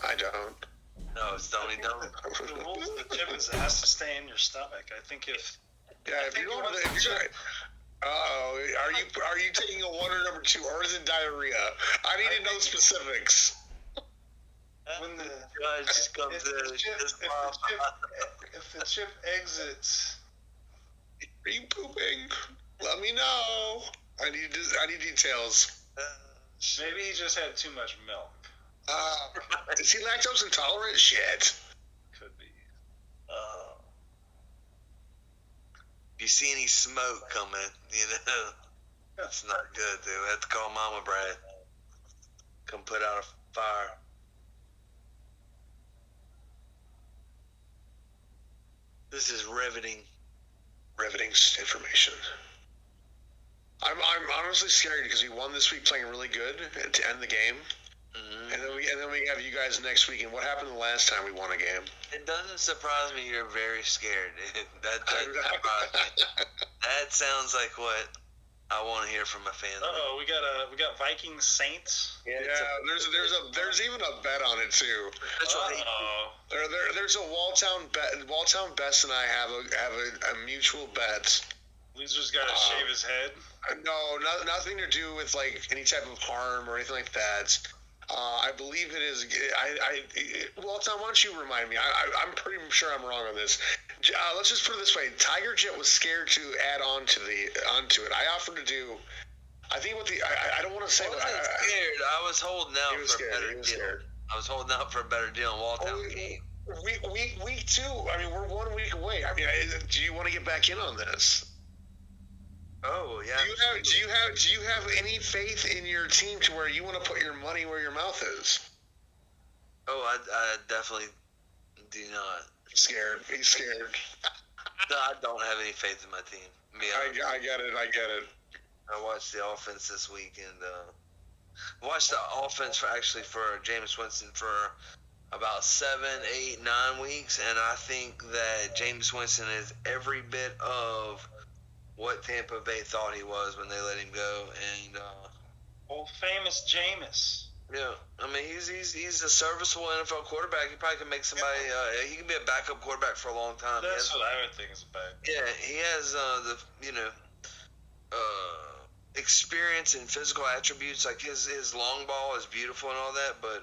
I don't. No, Stoney, don't. The rules of the chip is it has to stay in your stomach. I think if Yeah, if you're going to are you taking a 1 or number 2, or is it diarrhea? I need to know specifics. when the Judge just comes if in. the chip, Just if the chip exits, Are you pooping? Let me know. I need details. maybe he just had too much milk. Is he lactose intolerant? Shit. Could be. If you see any smoke coming, that's not good, dude. I have to call Mama Brad. Come put out a fire. This is riveting. Riveting information. I'm honestly scared because we won this week playing really good to end the game, and then we have you guys next week. And what happened the last time we won a game? It doesn't surprise me you're very scared, dude. That doesn't surprise me. That sounds like what I want to hear from a fan. We got Vikings Saints. Yeah, there's even a bet on it too. That's right. There's a Walltown bet. Walltown Best and I have a mutual bet. Loser's got to shave his head. No, nothing to do with like any type of harm or anything like that. I believe it is. Walltown, why don't you remind me? I'm pretty sure I'm wrong on this. Let's just put it this way: Tiger Jet was scared to add on to it. I offered to do. I think I don't want to say. I wasn't scared. I was holding out for a better deal. Scared. I was holding out for a better deal in Walltown game. Week 2. I mean, we're 1 week away. I mean, do you want to get back in on this? Oh yeah. Do you have any faith in your team to where you want to put your money where your mouth is? Oh, I definitely do not. He's scared. No, I don't have any faith in my team. I get it. I watched the offense this week and watched the offense for Jameis Winston for about 7, 8, 9 weeks, and I think that Jameis Winston is every bit of what Tampa Bay thought he was when they let him go, and Old famous Jameis. yeah, I mean he's a serviceable NFL quarterback. He probably can make somebody. He can be a backup quarterback for a long time. That's what I would think is a backup. Yeah, he has experience and physical attributes. Like his long ball is beautiful and all that, but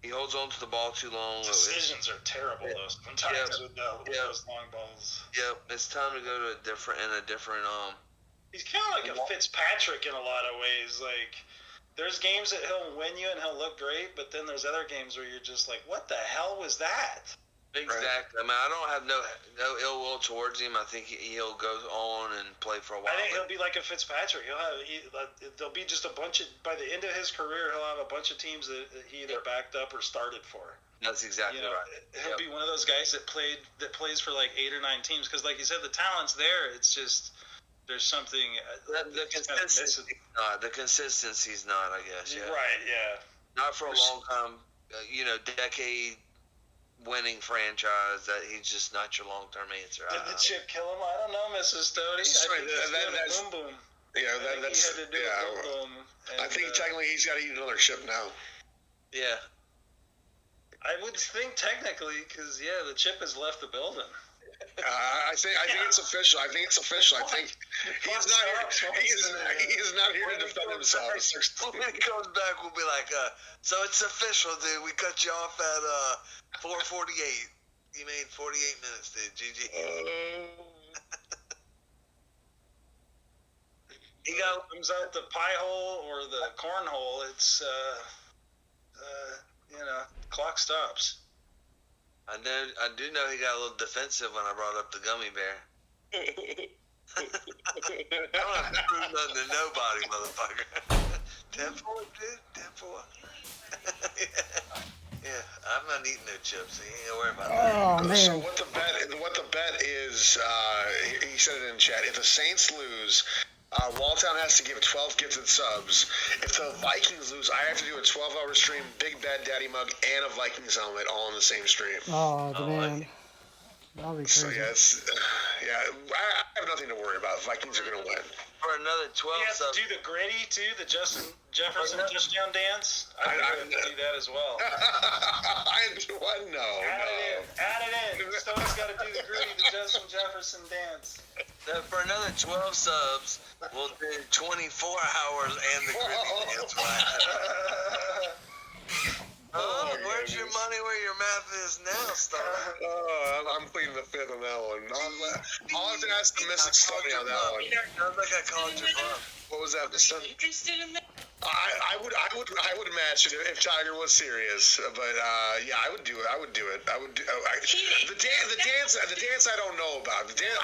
he holds on to the ball too long. Decisions are terrible though. Sometimes with those long balls. Yep, it's time to go to a different. He's kind of like a Fitzpatrick in a lot of ways. Like, there's games that he'll win you and he'll look great, but then there's other games where you're just like, what the hell was that? Exactly. Right. I mean, I don't have no ill will towards him. I think he'll go on and play for a while. I think he'll be like a Fitzpatrick. There'll be just a bunch of, by the end of his career, he'll have a bunch of teams that he either backed up or started for. That's exactly right. He'll be one of those guys that plays for like 8 or 9 teams because, like you said, the talent's there. It's just there's something the consistency. The consistency's not, I guess. Yeah. Right. Yeah. Not for a long time. Decade winning franchise. That he's just not your long term answer. Did the chip kill him? I don't know, Mrs. Stoney. That's boom boom. Yeah, that's boom boom. I think technically he's got to eat another chip now. Yeah. I would think technically, because the chip has left the building. I think it's official. I think he's not here. He is not here to defend himself. When he comes back, we'll be like, so it's official, dude. We cut you off at 4:48. You made 48 minutes, dude. GG. He comes out the pie hole or the corn hole. It's clock stops. I do know he got a little defensive when I brought up the gummy bear. I don't have to prove nothing to nobody, motherfucker. 10-4, dude. 10-4. Yeah, I'm not eating no chips, so you ain't gonna worry about that. Oh man. So what the bet is? He said it in chat. If the Saints lose, Walltown has to give 12 gifted subs. If the Vikings lose, I have to do a 12-hour stream, Big Bad Daddy mug, and a Vikings helmet all in the same stream. Oh man. That'll be crazy. So I have nothing to worry about. Vikings are gonna win. For another 12 You have subs. to do the gritty too, the Justin Jefferson touchdown dance. I have to do that as well. What? No. Add it in. Stoney's got to do the gritty, the Justin Jefferson dance. For another 12 subs, we'll do 24 hours and the gritty dance. Where's your money where your math is now, Star? I'm pleading the fifth on that one. I'll have to ask the Mystic Stoney on that one. Sounds like I called your bluff. What was that, Mr. Interested in that? I would match it if Tiger was serious, but I would do it. I would do it. The dance I don't know about. The dance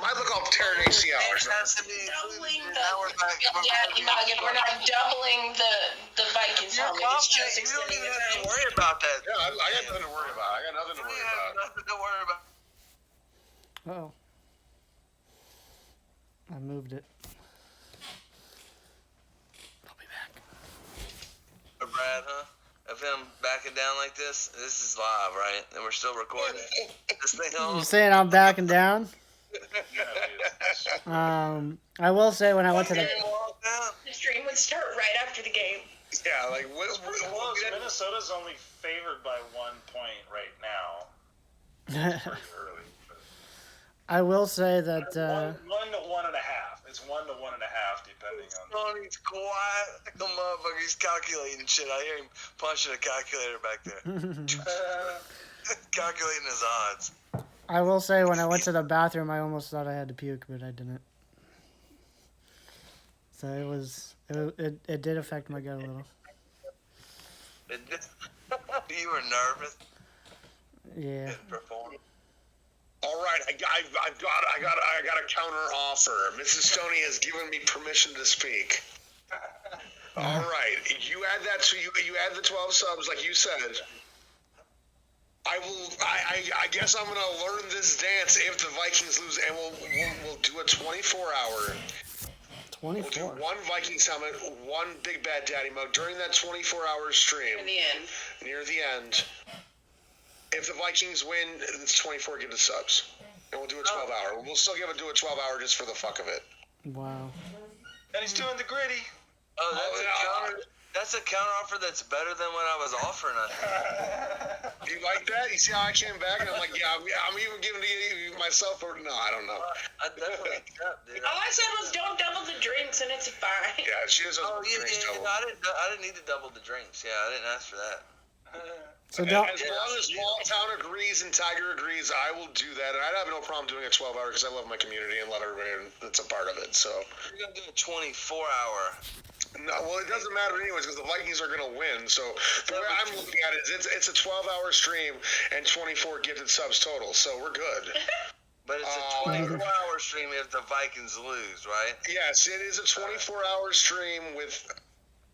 might look all tearing ACL. Doubling we're not doubling the Vikings helmet. It's just You don't extending even the have to time. worry about that. Yeah, I got nothing to worry about. You have nothing to worry about. Oh. I moved it. I'll be back. Brad, huh? Of him backing down like this? This is live, right? And we're still recording. This thing on? You saying I'm backing down? Yeah, I will say when I went to the The stream would start right after the game. Yeah, like Close. Minnesota's only favored by 1 point right now. Pretty early. But I will say that 1 to 1.5. It's 1 to 1.5 depending on. Tony's quiet. Like a motherfucker. He's calculating shit. I hear him punching a calculator back there. Calculating his odds. I will say when I went to the bathroom, I almost thought I had to puke, but I didn't. So it did affect my gut a little. You were nervous. Yeah. all right, I got a counter offer. Mrs. Stoney has given me permission to speak. All right, you add that to you add the 12 subs like you said. I guess I'm gonna learn this dance if the Vikings lose, and we'll do a 24-hour. 24. We'll do one Vikings helmet, one Big Bad Daddy mug during that 24-hour stream. Near the end. Near the end. If the Vikings win, it's 24 gifted subs, and we'll do a 12-hour. We'll still do a 12-hour just for the fuck of it. Wow. And he's doing the gritty. That's a counter offer that's better than what I was offering. You like that? You see how I came back and I'm like, yeah, I'm even giving to you myself, or no, I don't know. I definitely accept, dude. All I said was don't double the drinks and it's fine. Yeah, she doesn't drinks double. I didn't need to double the drinks. Yeah, I didn't ask for that. So As long as Walltown agrees and Tiger agrees, I will do that. And I'd have no problem doing a 12-hour because I love my community and love everybody that's a part of it. So You're going to do a 24-hour. no, well, it doesn't matter anyways because the Vikings are going to win. So the way I'm looking at it is it's a 12-hour stream and 24 gifted subs total. So we're good. But it's a 24-hour stream if the Vikings lose, right? Yes, it is a 24-hour stream with.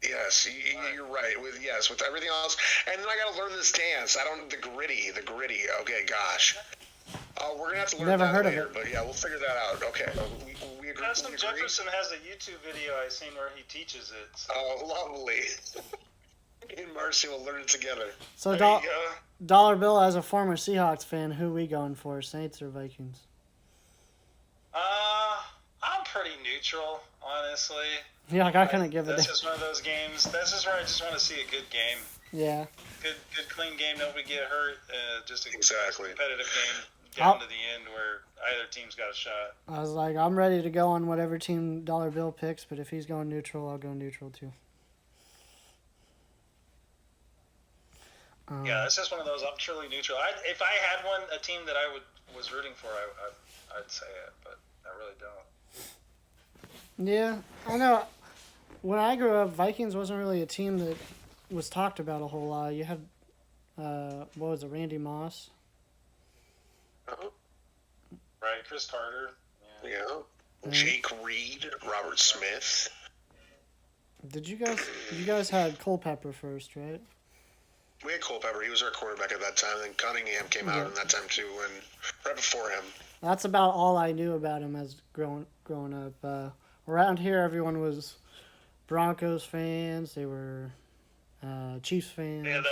Yes, you're right. With everything else, and then I got to learn this dance. The gritty. Okay, gosh, we're gonna have to learn Never that heard later. of it. But yeah, we'll figure that out. Okay, we agree. Justin Jefferson has a YouTube video I seen where he teaches it. So. Oh, lovely. Me and Marcy will learn it together. So There you go. Dollar Bill, as a former Seahawks fan, who we going for, Saints or Vikings? I'm pretty neutral, honestly. Yeah, like I couldn't give it. That's just one of those games. That's just where I just want to see a good game. Yeah. Good clean game. Nobody get hurt. Just a Exactly. competitive game down to the end where either team's got a shot. I was like, I'm ready to go on whatever team Dollar Bill picks, but if he's going neutral, I'll go neutral too. Yeah, it's just one of those. I'm truly neutral. If I had a team that I was rooting for, I'd say it, but I really don't. Yeah, I know. When I grew up, Vikings wasn't really a team that was talked about a whole lot. You had, what was it, Randy Moss? Right, Chris Carter. Yeah. Jake Reed, Robert Smith. Did you guys had Culpepper first, right? We had Culpepper. He was our quarterback at that time. Then Cunningham came out in that time too, and right before him. That's about all I knew about him as growing up. Around here, everyone was Broncos fans. They were Chiefs fans. They had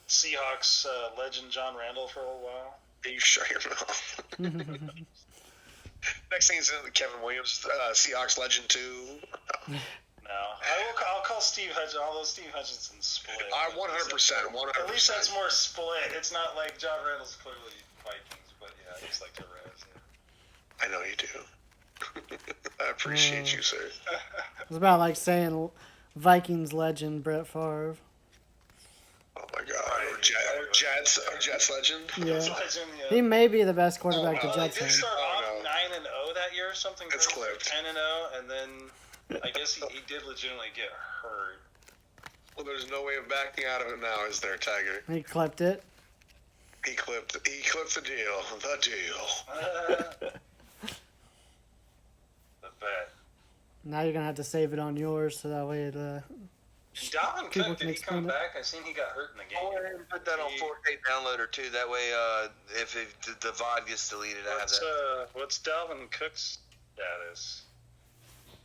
Seahawks legend John Randall for a little while. Are you shut your mouth? Next thing is Kevin Williams, Seahawks legend too. No, I'll call Steve Hutchinson. Although Steve Hutchinson split. 100%. At least that's more split. It's not like John Randall's clearly Vikings, but yeah, I just like to res. Yeah. I know you do. I appreciate you, sir. It's about like saying Vikings legend Brett Favre. Oh my God! Or Jets legend. Yeah. Legend, yeah. He may be the best quarterback the Jets They did had. start off 9-0 that year, or something. It's crazy, clipped. 10-0, and then I guess he did legitimately get hurt. Well, there's no way of backing out of it now, is there, Tiger? He clipped it. He clipped the deal. The deal. The bet. Now you're gonna have to save it on yours so that way it. Dalvin People Cook, can did he come explain it. back? I seen he got hurt in the game. I'll go ahead and put that on 4K downloader too. That way, if the VOD gets deleted, I have that. What's Dalvin Cook's status?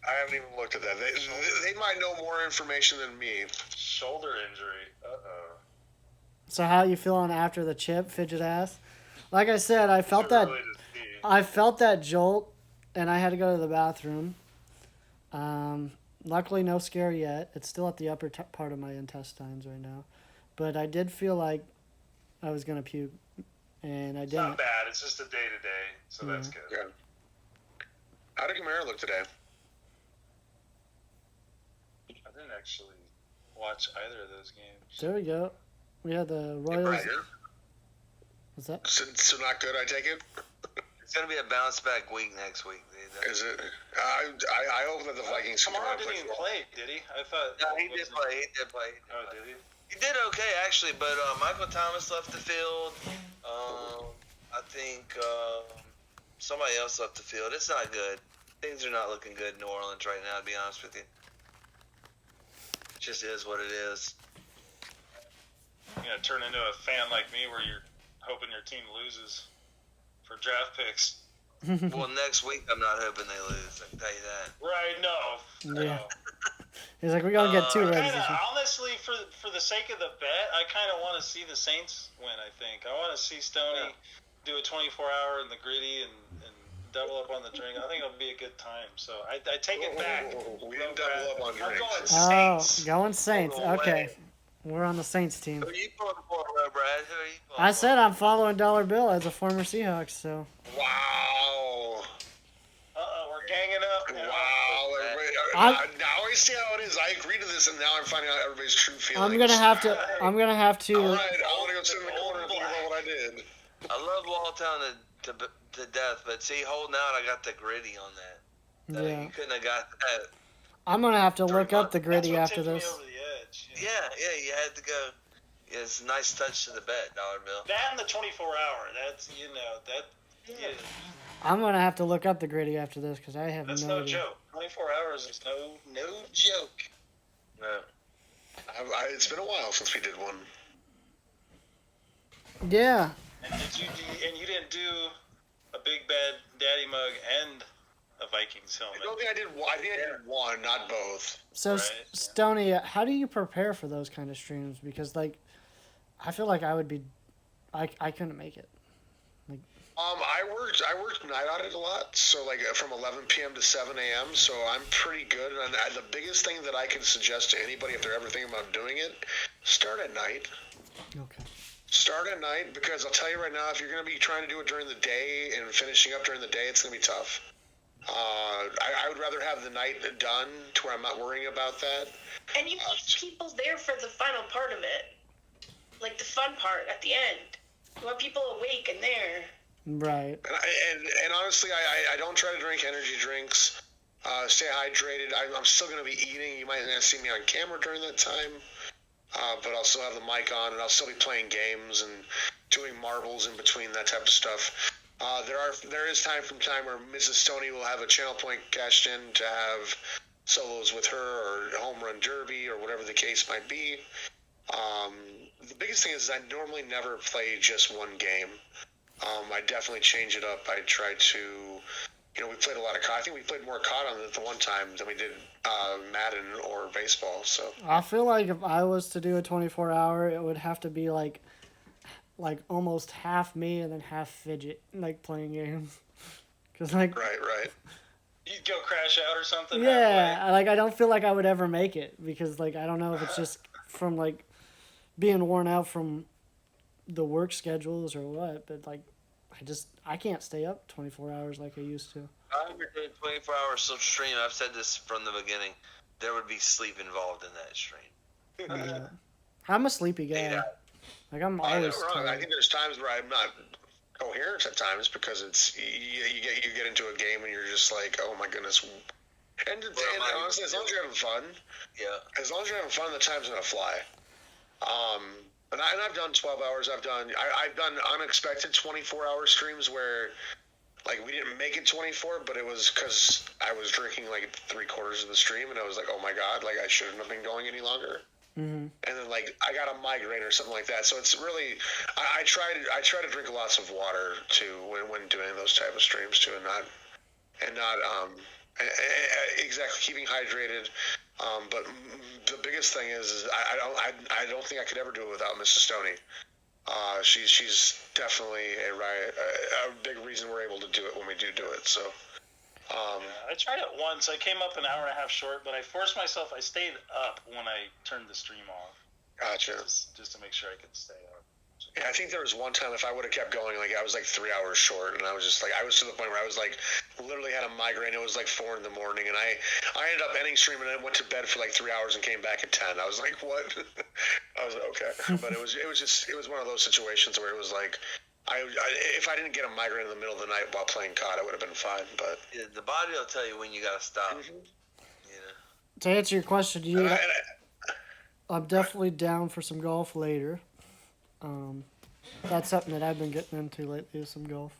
I haven't even looked at that. They might know more information than me. Shoulder injury. Uh-oh. So how you feeling after the chip, fidget ass? Like I said, I felt Too that. early to see. I felt that jolt, and I had to go to the bathroom. Luckily, no scare yet. It's still at the upper part of my intestines right now, but I did feel like I was gonna puke, and I It's didn't. not bad. It's just a day-to-day, so that's good. Yeah. How did Kamara look today? I didn't actually watch either of those games. There we go. We had the Royals. Bragger? What's that? So not good, I take it? It's gonna be a bounce back week next week. Is it? I hope that the Vikings can Kamara didn't even play, did he? I thought. No, he did play. He did play. Oh, did he? He did okay actually, but Michael Thomas left the field. I think somebody else left the field. It's not good. Things are not looking good in New Orleans right now, to be honest with you. It just is what it is. You're gonna turn into a fan like me, where you're hoping your team loses for draft picks. Well, next week I'm not hoping they lose. I can tell you that. Right? No. Yeah. He's like, we gotta get two ready. Honestly, for the sake of the bet, I kind of want to see the Saints win. I think I want to see Stoney do a 24-hour in the gritty and double up on the drink. I think it'll be a good time. So I take it back. We didn't double up on I'm drinks. going Oh, Saints. going Saints. No Okay, way. we're on the Saints team. Who are you pulling for, Brad? Who are you pulling I for? said I'm following Dollar Bill as a former Seahawks, so. Wow. We're ganging up. now. Wow. I'm- now I see how it is. I agree to this, and now I'm finding out everybody's true feelings. I'm gonna have to. All right, I'm gonna have to. I'm gonna go sit in the corner and think about what I did. I love Walltown to death, but see, holding out, I got the gritty on that. Yeah. You couldn't have got that. I'm gonna have to look up the That's gritty what after tipped me this. over the edge. Yeah, you had to go. Yeah, it's a nice touch to the bet, Dollar Bill. That and the 24-hour. That's that. Yeah, I'm gonna have to look up the gritty after this because I have that's no no idea. joke. 24 hours is no joke. No. It's been a while since we did one. Yeah. And you didn't do a big bad daddy mug and a Vikings helmet. I don't think I did one. I think I did one, not both. So Right. Stoney, how do you prepare for those kind of streams? Because like, I feel like I would be, I couldn't make it. Like, I worked night audit a lot, so like from 11 p.m. to 7 a.m. So I'm pretty good. And the biggest thing that I can suggest to anybody if they're ever thinking about doing it, start at night. Okay. Start at night, because I'll tell you right now, if you're going to be trying to do it during the day and finishing up during the day, it's going to be tough. I would rather have the night done to where I'm not worrying about that. And you want people there for the final part of it, like the fun part at the end. You want people awake and there. Right. And honestly, I don't try to drink energy drinks. Stay hydrated. I'm still going to be eating. You might not see me on camera during that time. But I'll still have the mic on, and I'll still be playing games and doing marbles in between, that type of stuff. There is time from time where Mrs. Stoney will have a channel point cashed in to have solos with her, or home run derby, or whatever the case might be. The biggest thing is I normally never play just one game. I definitely change it up. I try to, we played a lot of COD. I think we played more COD on it the one time than we did Madden or baseball. So I feel like if I was to do a 24-hour, it would have to be like almost half me and then half fidget, like playing games. Cause like right. You'd go crash out or something. Yeah, halfway. like I don't feel like I would ever make it, because like I don't know if it's just from like being worn out from the work schedules or what, but like I can't stay up 24 hours like I used to. I ever did 24-hour stream. I've said this from the beginning. There would be sleep involved in that stream. I'm a sleepy guy. Yeah. Like I'm I'm always not wrong. I tired. think there's times where I'm not coherent at times, because it's you get into a game and you're just like, oh my goodness. And honestly, as long as you're having fun, Yeah. as long as you're having fun, the time's gonna fly. And I've done 12 hours. I've done unexpected 24-hour streams where, like, we didn't make it 24, but it was because I was drinking like 3/4 of the stream, and I was like, oh my god, like I shouldn't have been going any longer. Mm-hmm. And then like I got a migraine or something like that. So it's really, I try to drink lots of water too when doing those type of streams too, and not exactly keeping hydrated. But the biggest thing is I don't think I could ever do it without Mrs. Stoney. She's definitely a big reason we're able to do it when we do it. So. I tried it once. I came up an hour and a half short, but I forced myself. I stayed up when I turned the stream off. Gotcha. Just to make sure I could stay up. Yeah, I think there was one time if I would have kept going, like I was like 3 hours short, and I was just like, I was to the point where I was like, literally had a migraine. It was like 4 in the morning, and I ended up ending streaming and I went to bed for like 3 hours and came back at 10. I was like, what? I was like, okay, but it was one of those situations where it was like, if I didn't get a migraine in the middle of the night while playing COD, I would have been fine. But Yeah, the body will tell you when you gotta stop. To answer your question, I'm definitely down for some golf later. That's something that I've been getting into lately, is some golf.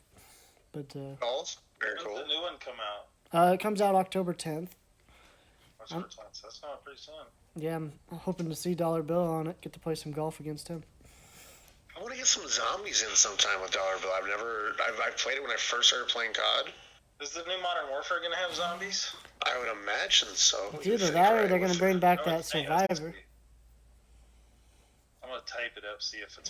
But golf, very When cool. does the new one come out? it comes out October 10th. That's not pretty soon. Yeah, I'm hoping to see Dollar Bill on it. Get to play some golf against him. I want to get some zombies in sometime with Dollar Bill. I've played it when I first started playing COD. Is the new Modern Warfare gonna have zombies? I would imagine so. It's either that or they're going to bring back that I would think that's Survivor. I'm gonna type it up, see if it's been